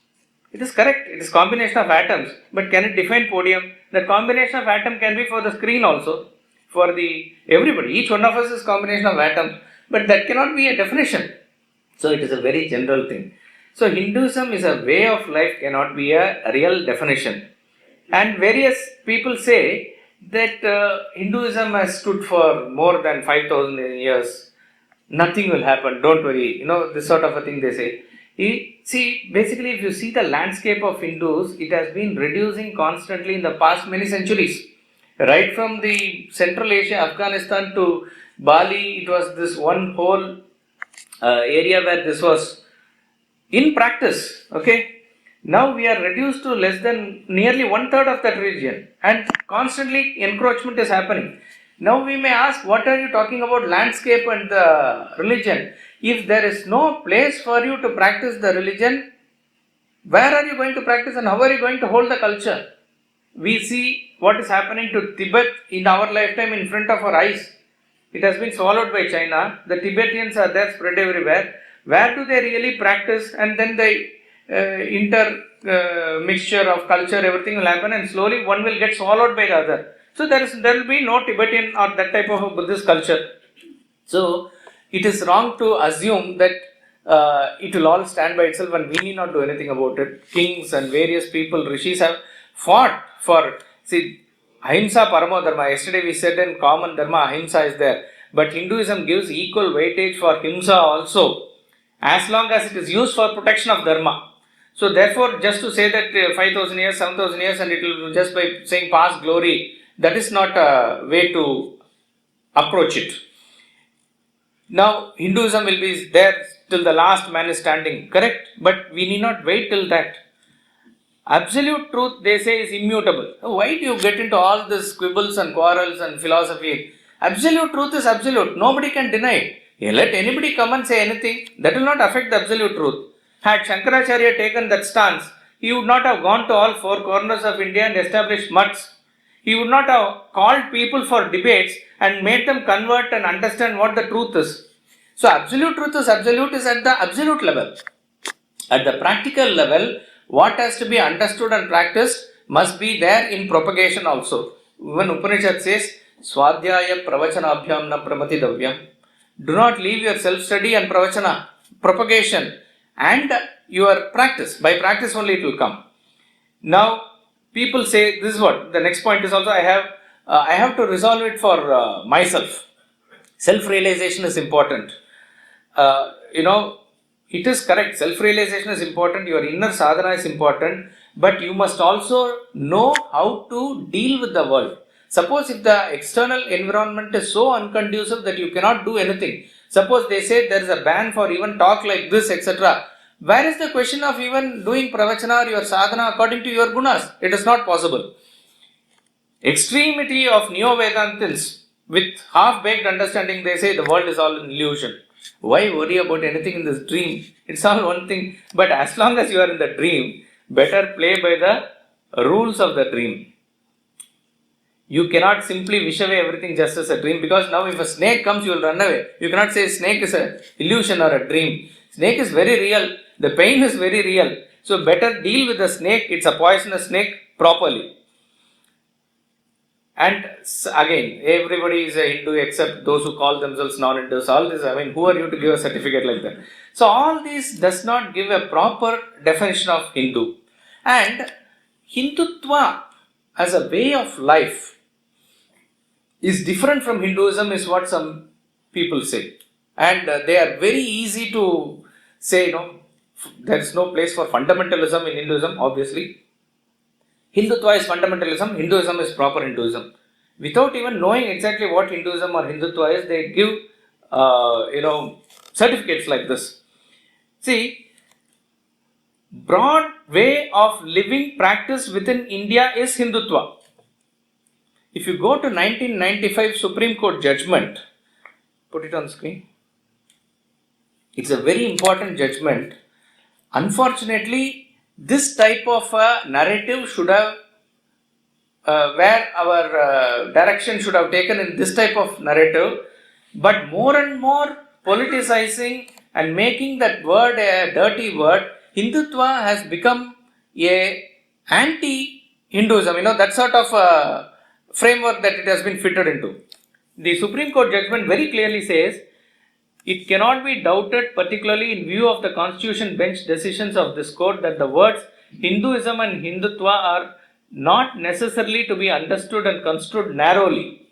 It is correct, it is combination of atoms, but can it define podium? The combination of atom can be for the screen also, for the everybody. Each one of us is combination of atoms, but that cannot be a definition. So it is a very general thing. So Hinduism is a way of life, cannot be a real definition. And various people say that Hinduism has stood for more than 5,000 years. Nothing will happen, don't worry. This sort of a thing they say. See, basically, if you see the landscape of Hindus, it has been reducing constantly in the past many centuries. Right from the Central Asia, Afghanistan to Bali, it was this one whole area where this was in practice. Okay. Now we are reduced to less than nearly 1/3 of that region, and constantly encroachment is happening. Now we may ask, what are you talking about landscape and the religion? If there is no place for you to practice the religion, where are you going to practice and how are you going to hold the culture? We see what is happening to Tibet in our lifetime in front of our eyes. It has been swallowed by China. The Tibetans are there spread everywhere. Where do they really practice? And then the mixture of culture, everything will happen, and slowly one will get swallowed by the other. So there will be no Tibetan or that type of a Buddhist culture. So it is wrong to assume that it will all stand by itself and we need not do anything about it. Kings and various people, rishis have fought for, ahimsa paramo dharma. Yesterday we said in common dharma, ahimsa is there. But Hinduism gives equal weightage for himsa also, as long as it is used for protection of dharma. So therefore, just to say that 5,000 years, 7,000 years, and it will just by saying past glory, that is not a way to approach it. Now, Hinduism will be there till the last man is standing, correct? But we need not wait till that. Absolute truth, they say, is immutable. Why do you get into all this quibbles and quarrels and philosophy? Absolute truth is absolute. Nobody can deny it. Let anybody come and say anything, that will not affect the absolute truth. Had Shankaracharya taken that stance, he would not have gone to all four corners of India and established mutts. He would not have called people for debates and made them convert and understand what the truth is. So absolute truth is absolute is at the absolute level. At the practical level, what has to be understood and practiced must be there in propagation also. Even Upanishad says, Swadhyaya pravachanabhyam na pramatidavyam. Do not leave your self-study and pravachana, propagation, and your practice. By practice only it will come. Now, people say, this is what, the next point is also, I have to resolve it for myself. Self-realization is important. It is correct, self-realization is important, your inner sadhana is important, but you must also know how to deal with the world. Suppose if the external environment is so unconducive that you cannot do anything, suppose they say there is a ban for even talk like this, etc. Where is the question of even doing pravachana or your sadhana according to your gunas? It is not possible. Extremity of Neo-Vedantins with half-baked understanding, they say the world is all an illusion. Why worry about anything in this dream? It's all one thing. But as long as you are in the dream, better play by the rules of the dream. You cannot simply wish away everything just as a dream, because now if a snake comes, you will run away. You cannot say snake is an illusion or a dream. Snake is very real. The pain is very real. So better deal with the snake. It's a poisonous snake properly. And again, everybody is a Hindu except those who call themselves non-Hindus. All this, who are you to give a certificate like that? So all this does not give a proper definition of Hindu. And Hindutva as a way of life is different from Hinduism, is what some people say. And they are very easy to say, there is no place for fundamentalism in Hinduism, obviously. Hindutva is fundamentalism, Hinduism is proper Hinduism. Without even knowing exactly what Hinduism or Hindutva is, they give, certificates like this. See, broad way of living practiced within India is Hindutva. If you go to 1995 Supreme Court judgment, put it on screen. It's a very important judgment. Unfortunately, this type of a narrative should have where our direction should have taken in this type of narrative, but more and more politicizing and making that word a dirty word, Hindutva has become a anti-Hinduism, that sort of framework that it has been fitted into. The Supreme Court judgment very clearly says, it cannot be doubted, particularly in view of the Constitution bench decisions of this court, that the words Hinduism and Hindutva are not necessarily to be understood and construed narrowly,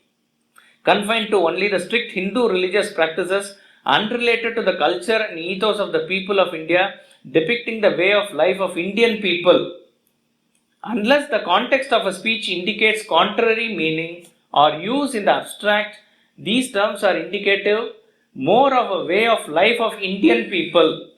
confined to only the strict Hindu religious practices unrelated to the culture and ethos of the people of India, depicting the way of life of Indian people. Unless the context of a speech indicates contrary meaning or use in the abstract, these terms are indicative more of a way of life of Indian people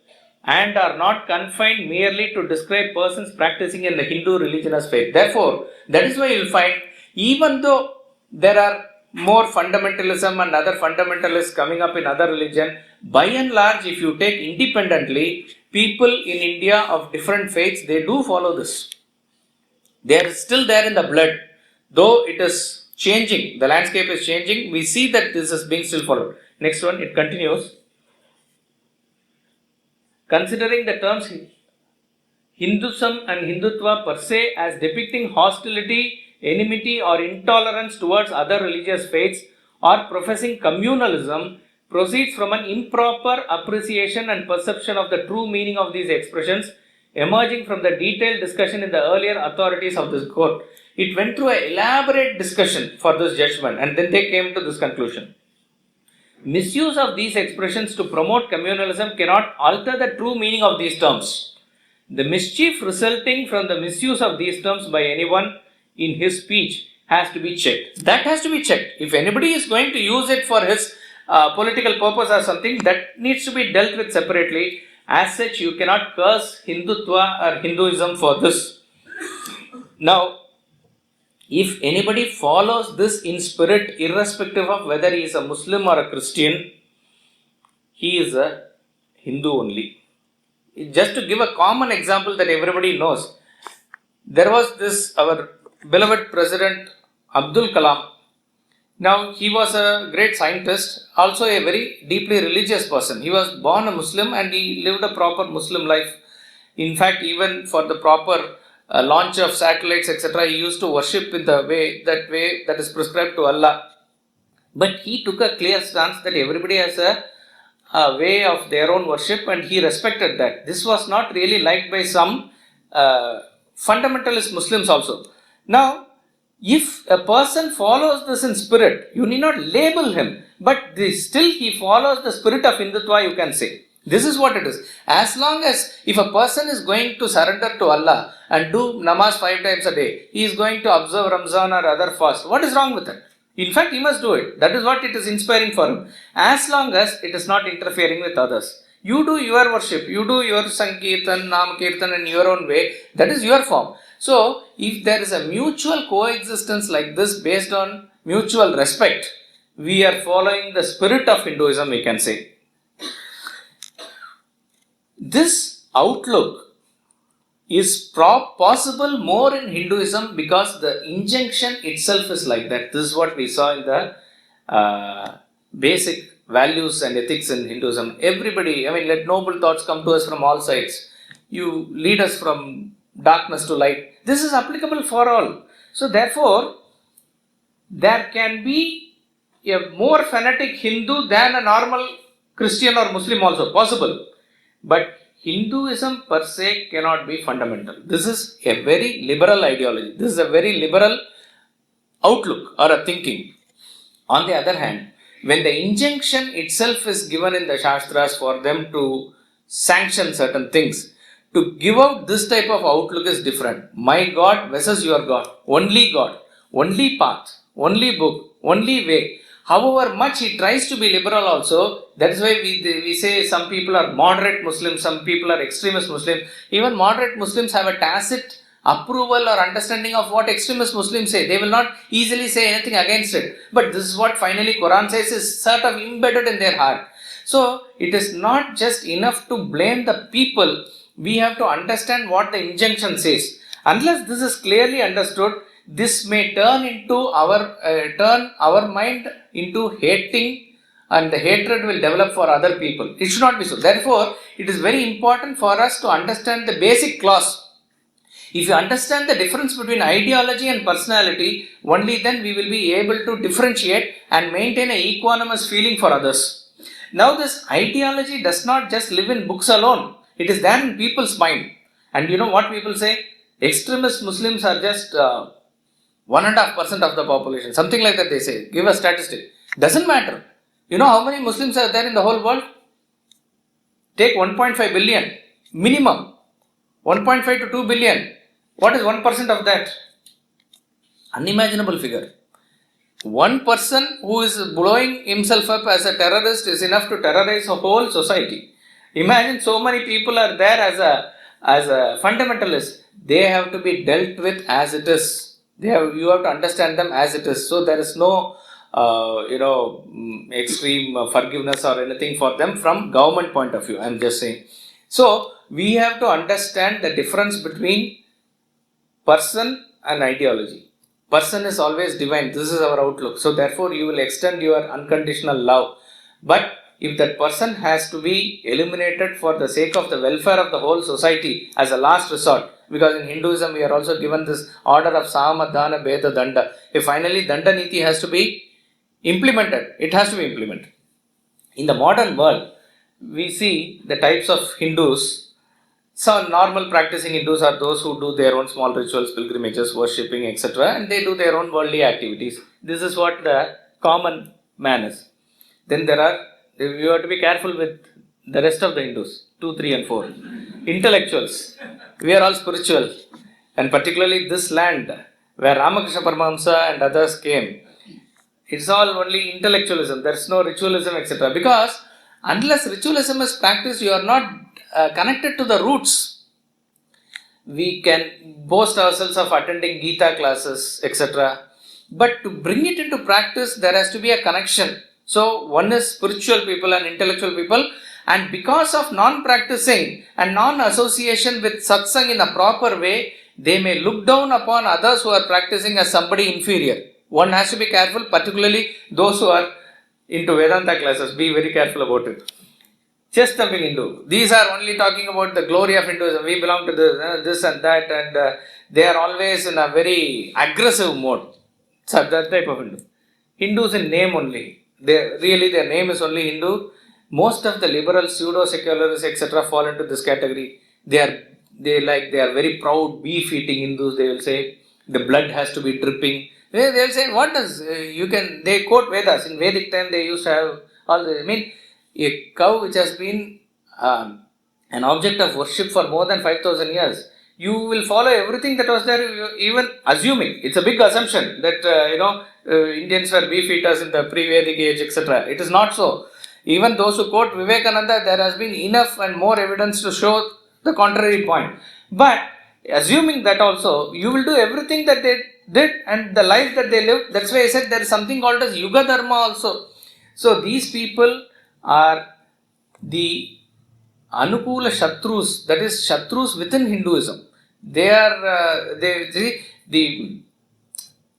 and are not confined merely to describe persons practicing in the Hindu religion as faith. Therefore, that is why you will find, even though there are more fundamentalism and other fundamentalists coming up in other religion, by and large, if you take independently, people in India of different faiths, they do follow this. They are still there in the blood, though it is changing, the landscape is changing, we see that this is being still followed. Next one, it continues. Considering the terms Hinduism and Hindutva per se as depicting hostility, enmity or intolerance towards other religious faiths or professing communalism proceeds from an improper appreciation and perception of the true meaning of these expressions emerging from the detailed discussion in the earlier authorities of this court. It went through an elaborate discussion for this judgment and then they came to this conclusion. Misuse of these expressions to promote communalism cannot alter the true meaning of these terms. The mischief resulting from the misuse of these terms by anyone in his speech has to be checked. That has to be checked. If anybody is going to use it for his political purpose or something, that needs to be dealt with separately. As such, you cannot curse Hindutva or Hinduism for this. Now, if anybody follows this in spirit, irrespective of whether he is a Muslim or a Christian, he is a Hindu only. Just to give a common example that everybody knows, there was this, our beloved President Abdul Kalam. Now, he was a great scientist, also a very deeply religious person. He was born a Muslim and he lived a proper Muslim life. In fact, even for the proper launch of satellites, etc., he used to worship in the way that is prescribed to Allah. But he took a clear stance that everybody has a way of their own worship and he respected that. This was not really liked by some fundamentalist Muslims also. Now, if a person follows this in spirit, you need not label him, but still he follows the spirit of Hindutva, you can say. This is what it is. As long as if a person is going to surrender to Allah and do namaz 5 times a day, he is going to observe Ramzan or other fast, what is wrong with it? In fact, he must do it. That is what it is inspiring for him. As long as it is not interfering with others. You do your worship, you do your Sankirtan, Nam Kirtan in your own way, that is your form. So, if there is a mutual coexistence like this based on mutual respect, we are following the spirit of Hinduism, we can say. This outlook is possible more in Hinduism because the injunction itself is like that. This is what we saw in the basic values and ethics in Hinduism. Everybody, let noble thoughts come to us from all sides. You lead us from darkness to light. This is applicable for all. So therefore, there can be a more fanatic Hindu than a normal Christian or Muslim also, possible. But Hinduism per se cannot be fundamental. This is a very liberal ideology. This is a very liberal outlook or a thinking. On the other hand, when the injunction itself is given in the Shastras for them to sanction certain things, to give out this type of outlook is different. My God versus your God. Only God. Only path. Only book. Only way. However much he tries to be liberal also, that is why we say some people are moderate Muslims, some people are extremist Muslims. Even moderate Muslims have a tacit approval or understanding of what extremist Muslims say. They will not easily say anything against it. But this is what finally Quran says is sort of embedded in their heart. So it is not just enough to blame the people. We have to understand what the injunction says. Unless this is clearly understood, this may turn our mind into hating, and the hatred will develop for other people. It should not be so. Therefore, it is very important for us to understand the basic clause. If you understand the difference between ideology and personality, only then we will be able to differentiate and maintain an equanimous feeling for others. Now, this ideology does not just live in books alone. It is there in people's mind. And you know what people say? Extremist Muslims are just 1.5% of the population. Something like that they say. Give a statistic. Doesn't matter. You know how many Muslims are there in the whole world? Take 1.5 billion. Minimum. 1.5 to 2 billion. What is 1% of that? Unimaginable figure. One person who is blowing himself up as a terrorist is enough to terrorize a whole society. Imagine so many people are there as a fundamentalist. They have to be dealt with as it is. You have to understand them as it is. So there is no extreme forgiveness or anything for them from government point of view. I am just saying. So we have to understand the difference between person and ideology. Person is always divine. This is our outlook. So therefore you will extend your unconditional love. But if that person has to be eliminated for the sake of the welfare of the whole society as a last resort, because in Hinduism we are also given this order of Sama, Dana, Beda, Danda. If finally Danda Niti has to be implemented, it has to be implemented. In the modern world, we see the types of Hindus. So normal practicing Hindus are those who do their own small rituals, pilgrimages, worshipping, etc. and they do their own worldly activities. This is what the common man is. Then you have to be careful with the rest of the Hindus, 2, 3 and 4. Intellectuals. We are all spiritual. And particularly this land where Ramakrishna Paramahamsa and others came, it's all only intellectualism. There's no ritualism, etc. Because unless ritualism is practiced, you are not connected to the roots. We can boast ourselves of attending Gita classes, etc. But to bring it into practice, there has to be a connection. So one is spiritual people and intellectual people, and because of non-practicing and non-association with satsang in a proper way, they may look down upon others who are practicing as somebody inferior. One has to be careful, particularly those who are into Vedanta classes. Be very careful about it. Chest thumping Hindu. These are only talking about the glory of Hinduism. We belong to this and that, and they are always in a very aggressive mode. So that type of Hindu. Hindus in name only. Their name is only Hindu. Most of the liberal, pseudo-secularists, etc. fall into this category. They are very proud, beef-eating Hindus. They will say the blood has to be dripping. They will say, what does they quote Vedas. In Vedic time they used to have all this. I mean, a cow which has been an object of worship for more than 5,000 years, you will follow everything that was there, even assuming, it's a big assumption that Indians were beef eaters in the pre-Vedic age, etc. It is not so. Even those who quote Vivekananda, there has been enough and more evidence to show the contrary point. But assuming that also, you will do everything that they did and the life that they lived. That's why I said there is something called as Yuga Dharma also. So these people are the Anukula Shatrus, that is Shatrus within Hinduism. They are the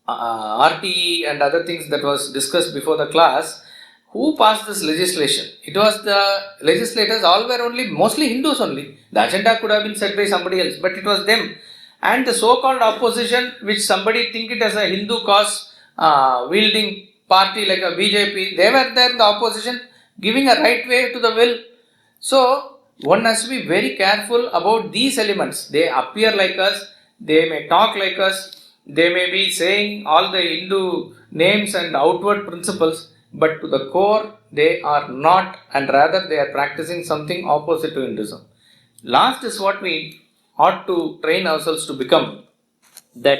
RTE and other things that was discussed before the class. Who passed this legislation? It was the legislators, all were mostly Hindus only. The agenda could have been set by somebody else, but it was them. And the so-called opposition, which somebody think it as a Hindu cause wielding party like a BJP, they were there in the opposition, giving a right way to the will. So one has to be very careful about these elements. They appear like us, they may talk like us, they may be saying all the Hindu names and outward principles, but to the core they are not, and rather they are practicing something opposite to Hinduism. Last is what we ought to train ourselves to become, that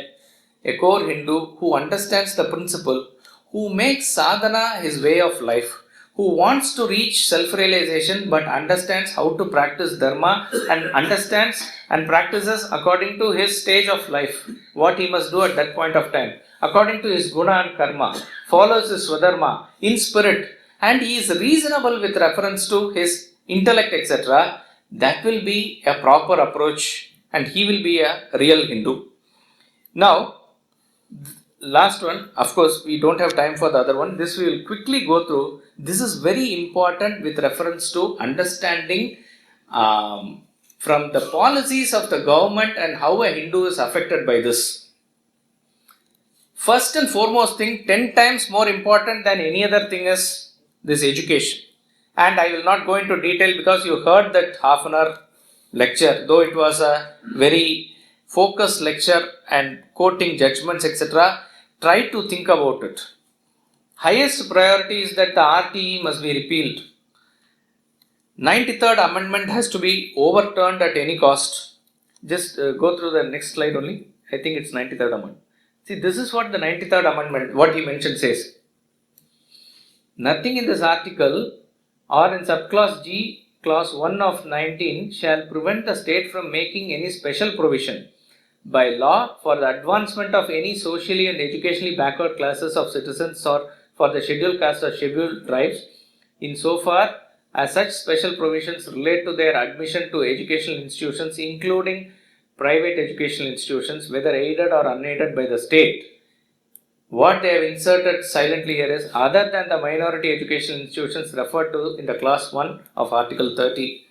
a core Hindu who understands the principle, who makes sadhana his way of life, who wants to reach self-realization but understands how to practice dharma and understands and practices according to his stage of life, what he must do at that point of time, according to his guna and karma, follows his swadharma in spirit, and he is reasonable with reference to his intellect, etc. That will be a proper approach and he will be a real Hindu. Now, Last one, of course, we don't have time for the other one. This we will quickly go through. This is very important with reference to understanding from the policies of the government and how a Hindu is affected by this. First and foremost thing, 10 times more important than any other thing is this education. And I will not go into detail because you heard that half an hour lecture, though it was a very focused lecture and quoting judgments, etc. Try to think about it. Highest priority is that the RTE must be repealed. 93rd Amendment has to be overturned at any cost. Just go through the next slide only. I think it's 93rd Amendment. See, this is what the 93rd Amendment, what he mentioned says. Nothing in this article or in subclause G, clause 1 of 19 shall prevent the state from making any special provision by law for the advancement of any socially and educationally backward classes of citizens or for the scheduled castes or scheduled tribes insofar as such special provisions relate to their admission to educational institutions, including private educational institutions, whether aided or unaided by the state. What they have inserted silently here is other than the minority educational institutions referred to in the clause 1 of Article 30.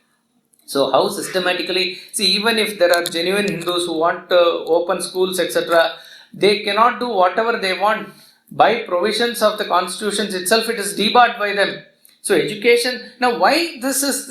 So how systematically, see, even if there are genuine Hindus who want to open schools, etc., they cannot do whatever they want. By provisions of the constitutions itself, it is debarred by them. So education, now why this is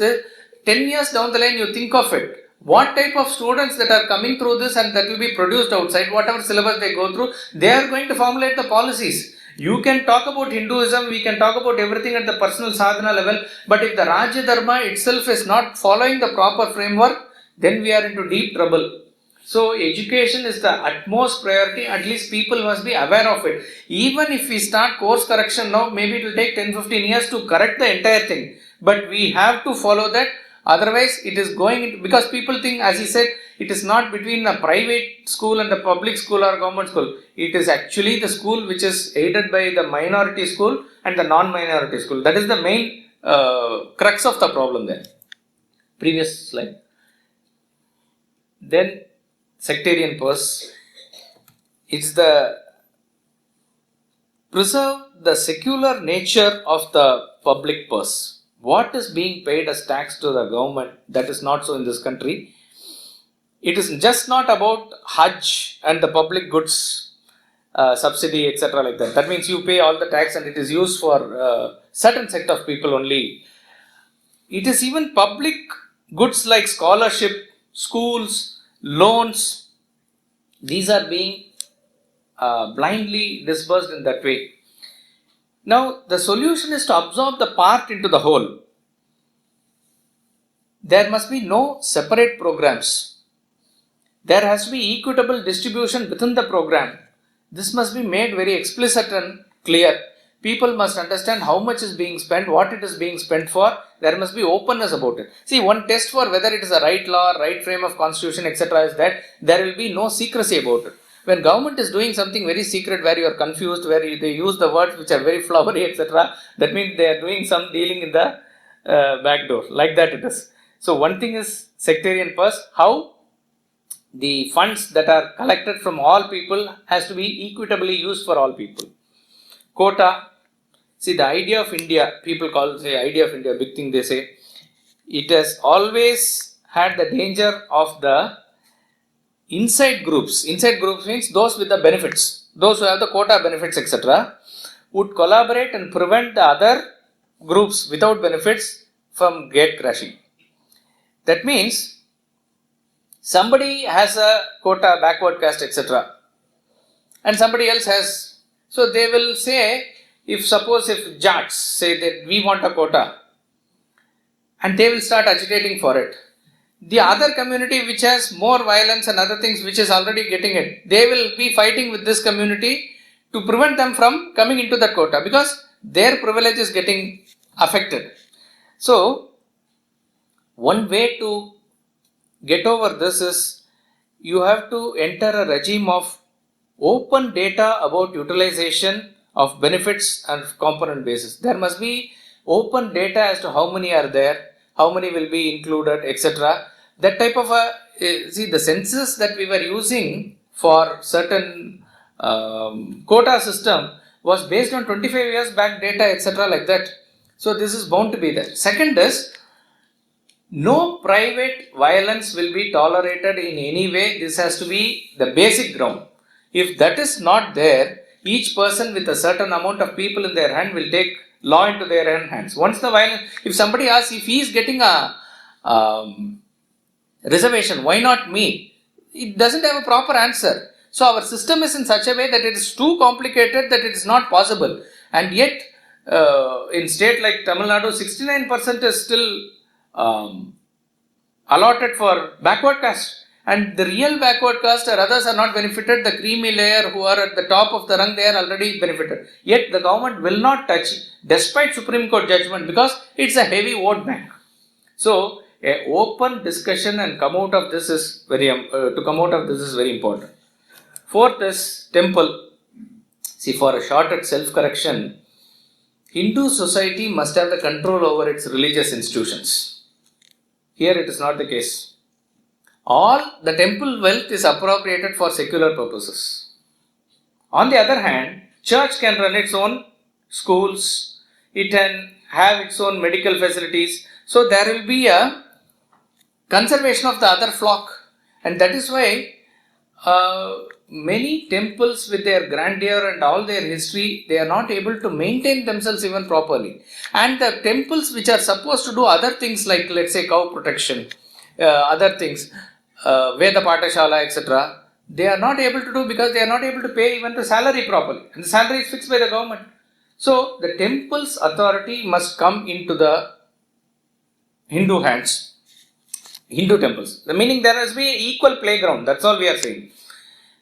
10 years down the line, you think of it. What type of students that are coming through this and that will be produced outside, whatever syllabus they go through, they are going to formulate the policies. You can talk about Hinduism, we can talk about everything at the personal sadhana level, but if the Rajya Dharma itself is not following the proper framework, then we are into deep trouble. So education is the utmost priority, at least people must be aware of it. Even if we start course correction now, maybe it will take 10-15 years to correct the entire thing. But we have to follow that, otherwise it is going into, because people think, as he said, it is not between a private school and the public school or government school. It is actually the school which is aided by the minority school and the non-minority school. That is the main crux of the problem there. Previous slide. Then sectarian purse. It's the preserve the secular nature of the public purse. What is being paid as tax to the government, that is not so in this country. It is just not about Hajj and the public goods subsidy, etc. like that. That means you pay all the tax and it is used for certain set of people only. It is even public goods like scholarship, schools, loans. These are being blindly disbursed in that way. Now, the solution is to absorb the part into the whole. There must be no separate programs. There has to be equitable distribution within the program. This must be made very explicit and clear. People must understand how much is being spent, what it is being spent for. There must be openness about it. See, one test for whether it is a right law, right frame of constitution, etc. is that there will be no secrecy about it. When government is doing something very secret where you are confused, where they use the words which are very flowery, etc., that means they are doing some dealing in the back door. Like that it is. So one thing is sectarian purse, how the funds that are collected from all people has to be equitably used for all people. Quota. See, the idea of India, people call the idea of India, big thing they say. It has always had the danger of the inside groups. Inside groups means those with the benefits, those who have the quota benefits, etc., would collaborate and prevent the other groups without benefits from gate crashing. That means somebody has a quota, backward caste, etc., and somebody else has. So they will say, if Jats say that we want a quota, and they will start agitating for it. The other community which has more violence and other things which is already getting it, they will be fighting with this community to prevent them from coming into the quota because their privilege is getting affected. So, one way to get over this is you have to enter a regime of open data about utilization of benefits and component basis. There must be open data as to how many are there, how many will be included, etc. That type of the census that we were using for certain quota system was based on 25 years back data, etc. like that. So this is bound to be there. Second is, no private violence will be tolerated in any way. This has to be the basic ground. If that is not there, each person with a certain amount of people in their hand will take law into their own hands. Once the violence, if somebody asks if he is getting a reservation, why not me? It doesn't have a proper answer. So our system is in such a way that it is too complicated that it is not possible. And yet, in state like Tamil Nadu, 69% is still allotted for backward caste, and the real backward caste or others are not benefited. The creamy layer who are at the top of the rung, they are already benefited. Yet the government will not touch despite Supreme Court judgment, because it's a heavy vote bank. So a open discussion and come out of this is very important. Fourth is temple. See, for a shot at self-correction, Hindu society must have the control over its religious institutions. Here it is not the case. All the temple wealth is appropriated for secular purposes. On the other hand, church can run its own schools, it can have its own medical facilities. So there will be a conservation of the other flock, and that is why many temples with their grandeur and all their history, they are not able to maintain themselves even properly. And the temples which are supposed to do other things like, let's say, cow protection, other things, Veda Patashala, etc., they are not able to do because they are not able to pay even the salary properly. And the salary is fixed by the government. So the temple's authority must come into the Hindu hands, Hindu temples. The meaning there has to be an equal playground. That's all we are saying.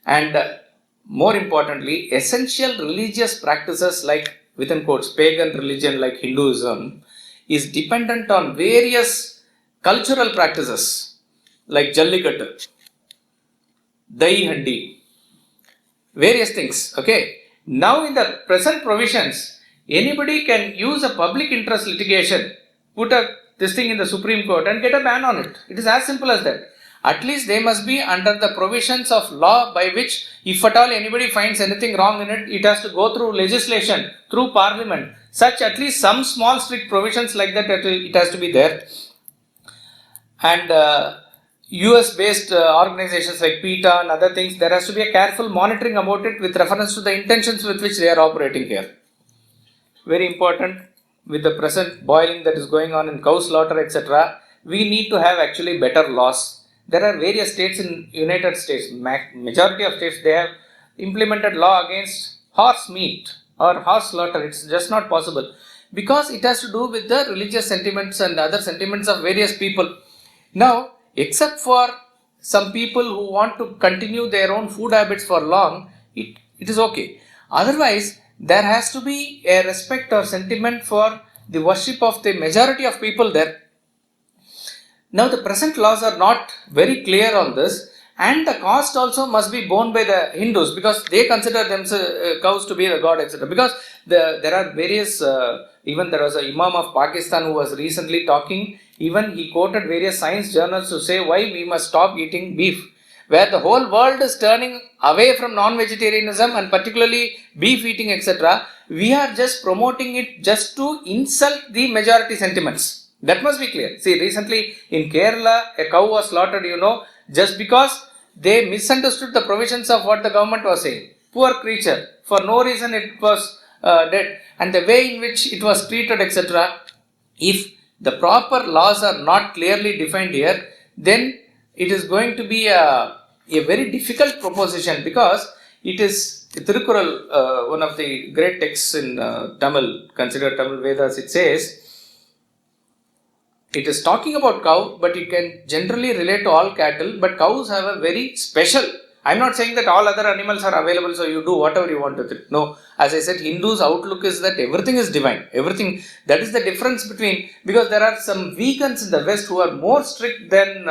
And more importantly, essential religious practices like, within quotes, pagan religion like Hinduism is dependent on various cultural practices like Jallikattu, Dahi Handi, various things. Okay. Now in the present provisions, anybody can use a public interest litigation, put this thing in the Supreme Court and get a ban on it. It is as simple as that. At least they must be under the provisions of law by which, if at all anybody finds anything wrong in it, it has to go through legislation, through parliament. Such at least some small strict provisions like that, it has to be there. And US based organizations like PETA and other things, there has to be a careful monitoring about it with reference to the intentions with which they are operating here. Very important, with the present boiling that is going on in cow slaughter, etc., we need to have actually better laws. There are various states in United States, majority of states, they have implemented law against horse meat or horse slaughter. It's just not possible because it has to do with the religious sentiments and other sentiments of various people. Now, except for some people who want to continue their own food habits for long, it is okay. Otherwise, there has to be a respect or sentiment for the worship of the majority of people there. Now the present laws are not very clear on this, and the cost also must be borne by the Hindus because they consider themselves cows to be the god, etc. Because there are various, even there was an Imam of Pakistan who was recently talking, even he quoted various science journals to say why we must stop eating beef, where the whole world is turning away from non-vegetarianism and particularly beef eating, etc. We are just promoting it just to insult the majority sentiments. That must be clear. See, recently in Kerala, a cow was slaughtered, just because they misunderstood the provisions of what the government was saying. Poor creature. For no reason it was dead. And the way in which it was treated, etc. If the proper laws are not clearly defined here, then it is going to be a very difficult proposition, because it is Tirukural, one of the great texts in Tamil, considered Tamil Vedas. It says, it is talking about cow, but it can generally relate to all cattle, but cows have a very special. I am not saying that all other animals are available, so you do whatever you want with it. No, as I said, Hindus' outlook is that everything is divine. Everything. That is the difference between, because there are some vegans in the West who are more strict than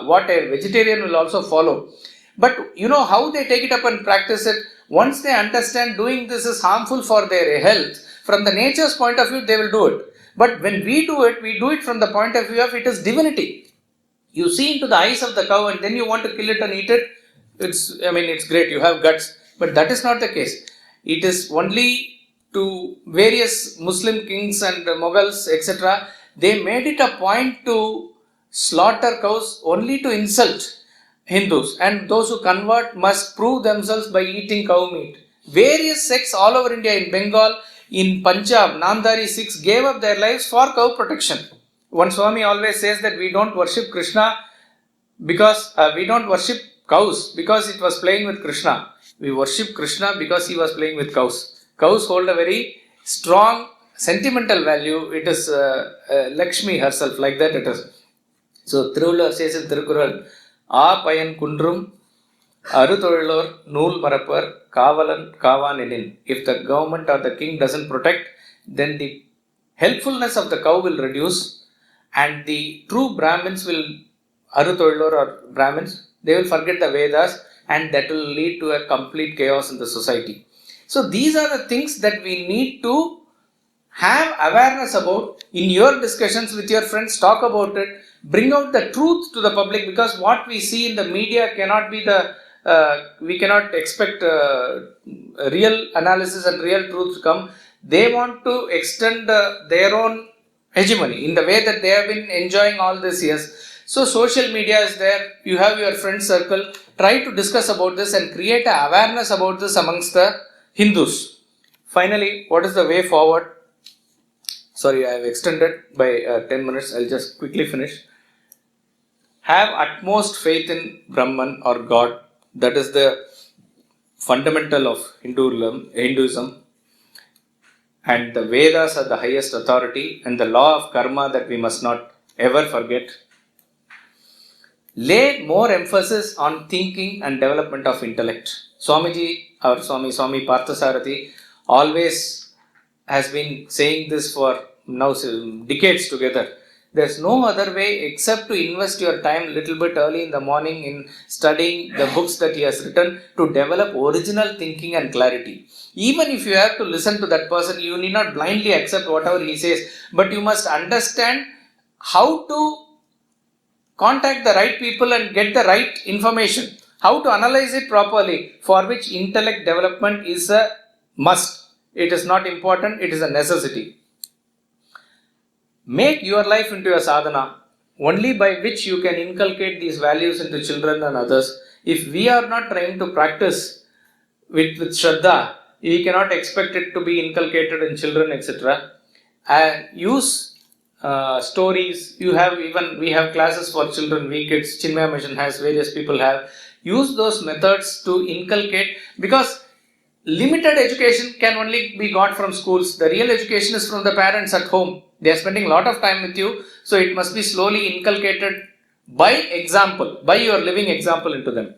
what a vegetarian will also follow. But you know how they take it up and practice it? Once they understand doing this is harmful for their health, from the nature's point of view, they will do it. But when we do it from the point of view of it is divinity. You see into the eyes of the cow and then you want to kill it and eat it. It's great. You have guts. But that is not the case. It is only to various Muslim kings and Mughals, etc. They made it a point to slaughter cows only to insult Hindus, and those who convert must prove themselves by eating cow meat. Various sects all over India, in Bengal, in Punjab, Namdari Sikhs gave up their lives for cow protection. One Swami always says that we don't worship Krishna because we don't worship cows because it was playing with Krishna. We worship Krishna because he was playing with cows. Cows hold a very strong sentimental value. It is Lakshmi herself, like that it is. So Thiruvalluvar says in Thirukural, "A payan kundrum Arutolor Nool Marapar Kavalan Kavaninin." If the government or the king doesn't protect, then the helpfulness of the cow will reduce, and the true Brahmins will, Arutolor or Brahmins, they will forget the Vedas, and that will lead to a complete chaos in the society. So these are the things that we need to have awareness about. In your discussions with your friends, talk about it, bring out the truth to the public, because what we see in the media cannot be the we cannot expect real analysis and real truth to come. They want to extend their own hegemony in the way that they have been enjoying all these years. So social media is there, you have your friend circle, try to discuss about this and create a awareness about this amongst the Hindus. Finally, what is the way forward? Sorry, I have extended by 10 minutes, I'll just quickly finish. Have utmost faith in Brahman or God. That is the fundamental of Hinduism. And the Vedas are the highest authority, and the law of karma that we must not ever forget. Lay more emphasis on thinking and development of intellect. Swamiji, our Swami Parthasarathi, always has been saying this for now decades together. There's no other way except to invest your time a little bit early in the morning in studying the books that he has written to develop original thinking and clarity. Even if you have to listen to that person, you need not blindly accept whatever he says, but you must understand how to contact the right people and get the right information, how to analyze it properly, for which intellect development is a must. It is not important, it is a necessity. Make your life into a sadhana, only by which you can inculcate these values into children and others. If we are not trying to practice with Shraddha, we cannot expect it to be inculcated in children, etc. And use stories. We have classes for children, we kids, Chinmaya Mission has, various people have. Use those methods to inculcate, because limited education can only be got from schools. The real education is from the parents at home. They are spending a lot of time with you, so it must be slowly inculcated by example, by your living example into them.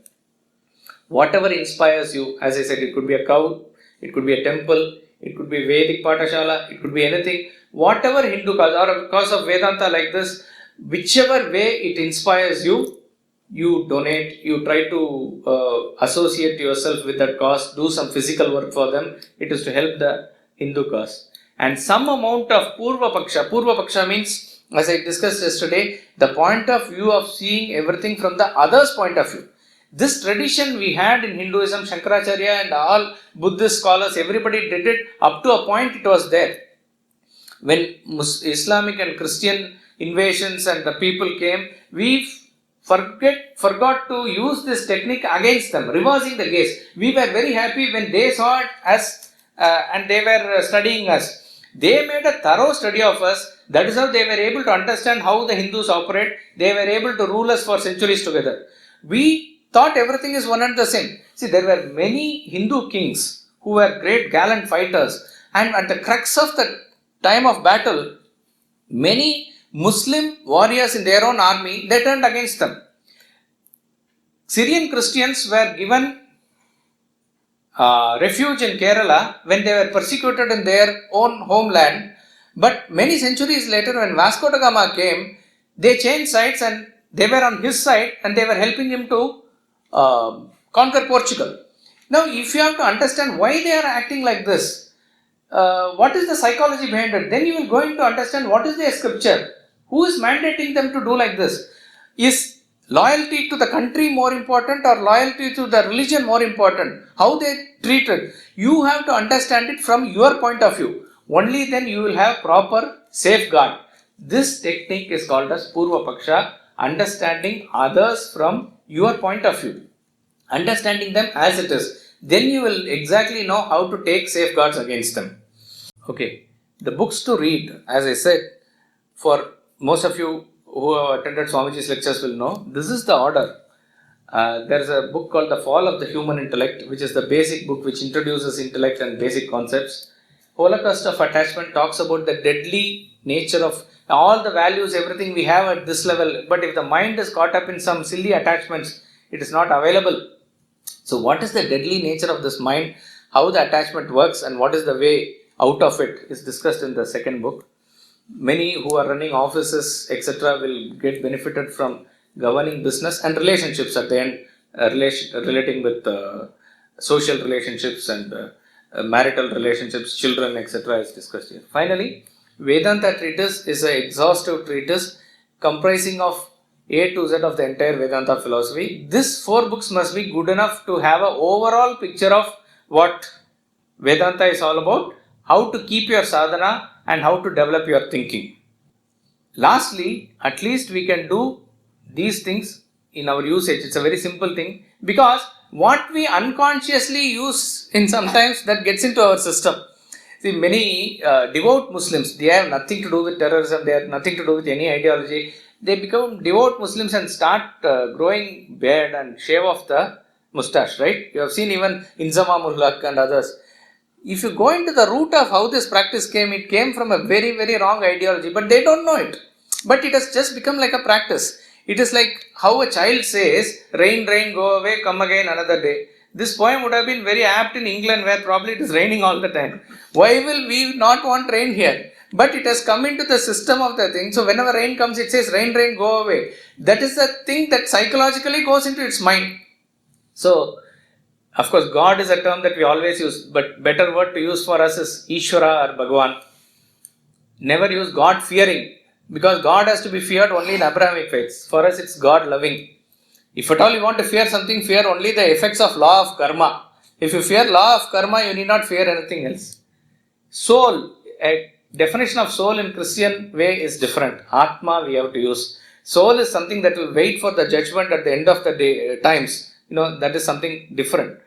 Whatever inspires you, as I said, it could be a cow, it could be a temple, it could be Vedic Patashala, it could be anything. Whatever Hindu cause or a cause of Vedanta like this, whichever way it inspires you, you donate, you try to associate yourself with that cause, do some physical work for them. It is to help the Hindu cause. And some amount of Purva Paksha means, as I discussed yesterday, the point of view of seeing everything from the other's point of view. This tradition we had in Hinduism, Shankaracharya and all Buddhist scholars, everybody did it up to a point. It was there. When Islamic and Christian invasions and the people came, we forgot to use this technique against them, reversing the gaze. We were very happy when they saw it as and they were studying us. They made a thorough study of us. That is how they were able to understand how the Hindus operate. They were able to rule us for centuries together. We thought everything is one and the same. See, there were many Hindu kings who were great gallant fighters, and at the crux of the time of battle, many Muslim warriors in their own army, they turned against them. Syrian Christians were given refuge in Kerala when they were persecuted in their own homeland, but many centuries later when Vasco da Gama came, they changed sides and they were on his side and they were helping him to conquer Portugal. Now, if you have to understand why they are acting like this, what is the psychology behind it, then you will going to understand what is their scripture, who is mandating them to do like this. Is Loyalty to the country more important or loyalty to the religion more important? How they treat it. You have to understand it from your point of view. Only then you will have proper safeguard. This technique is called as Purva Paksha, understanding others from your point of view. Understanding them as it is. Then you will exactly know how to take safeguards against them. Okay, the books to read, as I said, for most of you who have attended Swamiji's lectures will know, this is the order. There is a book called The Fall of the Human Intellect, which is the basic book which introduces intellect and basic concepts. Holocaust of Attachment talks about the deadly nature of all the values, everything we have at this level, but if the mind is caught up in some silly attachments, it is not available. So what is the deadly nature of this mind, how the attachment works, and what is the way out of it is discussed in the second book. Many who are running offices, etc., will get benefited from governing business and relationships at the end, relating with social relationships and marital relationships, children, etc., is discussed here. Finally, Vedanta treatise is an exhaustive treatise comprising of A to Z of the entire Vedanta philosophy. These 4 books must be good enough to have an overall picture of what Vedanta is all about, how to keep your sadhana, and how to develop your thinking. Lastly, at least we can do these things in our usage. It's a very simple thing, because what we unconsciously use in sometimes that gets into our system. See, many devout Muslims, they have nothing to do with terrorism, they have nothing to do with any ideology. They become devout Muslims and start growing beard and shave off the mustache, right? You have seen even Inzamamul Haq and others. If you go into the root of how this practice came, it came from a very, very wrong ideology, but they don't know it. But it has just become like a practice. It is like how a child says, rain, rain, go away, come again another day. This poem would have been very apt in England, where probably it is raining all the time. Why will we not want rain here? But it has come into the system of the thing. So whenever rain comes, it says, rain, rain, go away. That is the thing that psychologically goes into its mind. So, of course, God is a term that we always use, but better word to use for us is Ishvara or Bhagavan. Never use God fearing, because God has to be feared only in Abrahamic faiths. For us, it's God loving. If at all you want to fear something, fear only the effects of law of karma. If you fear law of karma, you need not fear anything else. Soul, a definition of soul in Christian way is different. Atma we have to use. Soul is something that will wait for the judgment at the end of the day, times. That is something different.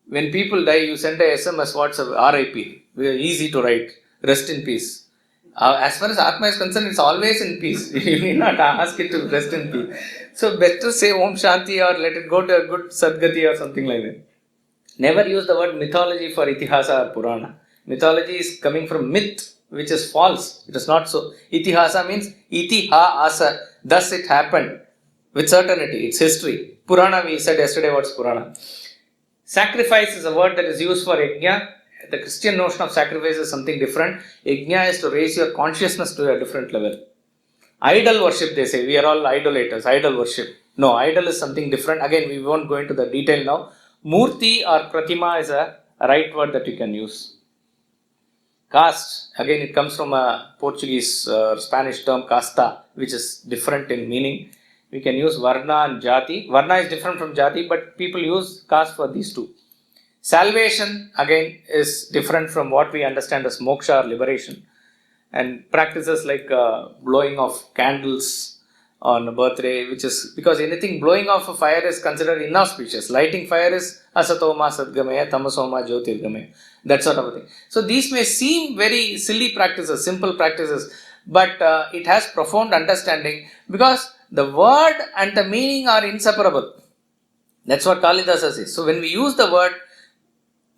When people die, you send a SMS, WhatsApp, RIP. Easy to write. Rest in peace. As far as Atma is concerned, it's always in peace. You need not ask it to rest in peace. So better say Om Shanti or let it go to a good Sadgati or something like that. Never use the word mythology for Itihasa or Purana. Mythology is coming from myth, which is false. It is not so. Itihasa means Itiha-asa. Thus it happened. With certainty. It's history. Purana, we said yesterday, what's Purana? Sacrifice is a word that is used for yajna. The Christian notion of sacrifice is something different. Yajna is to raise your consciousness to a different level. Idol worship, they say. We are all idolaters. Idol worship. No, idol is something different. Again, we won't go into the detail now. Murti or Pratima is a right word that you can use. Caste, again, it comes from a Portuguese Spanish term, casta, which is different in meaning. We can use Varna and Jati. Varna is different from Jati, but people use caste for these two. Salvation, again, is different from what we understand as moksha or liberation. And practices like blowing of candles on a birthday, which is because anything blowing off a fire is considered inauspicious. Lighting fire is asatoma sadgamaya, tamasoma jyotirgamaya, that sort of a thing. So these may seem very silly practices, simple practices, but it has profound understanding, because the word and the meaning are inseparable. That's what Kalidasa says. So when we use the word,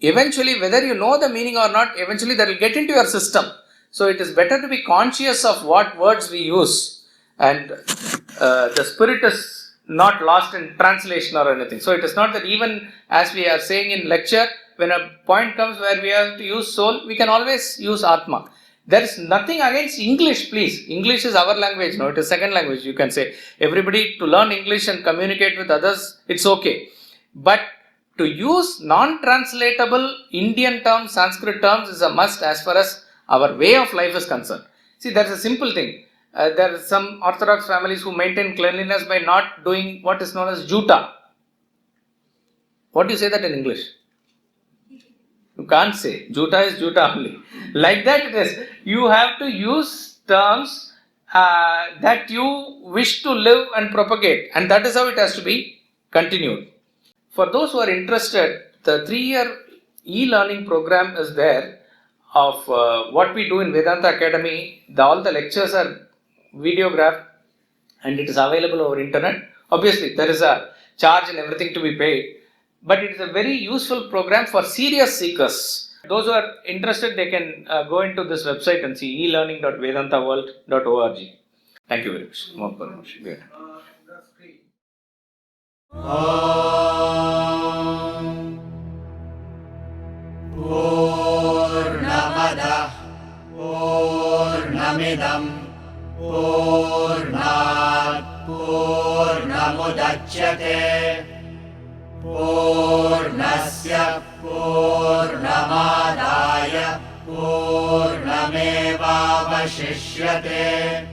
eventually, whether you know the meaning or not, eventually that will get into your system. So it is better to be conscious of what words we use, and the spirit is not lost in translation or anything. So it is not that even as we are saying in lecture, when a point comes where we have to use soul, we can always use Atma. There is nothing against English, please. English is our language, no, it is second language. You can say everybody to learn English and communicate with others, it's okay. But to use non-translatable Indian terms, Sanskrit terms is a must as far as our way of life is concerned. See, that's a simple thing. There are some Orthodox families who maintain cleanliness by not doing what is known as juta. What do you say that in English? You can't say. Juta is juta only. Like that it is. You have to use terms that you wish to live and propagate, and that is how it has to be continued. For those who are interested, the 3-year e-learning program is there of what we do in Vedanta Academy. All the lectures are videographed and it is available over internet. Obviously, there is a charge and everything to be paid, but it is a very useful program for serious seekers. Those who are interested, they can go into this website and see elearning.vedantaworld.org. Thank you very much. More permission. Poornam Adah Poornamidam Poornat Poornamudachyate Poornasya Poornamadaya Poornamevavashishyate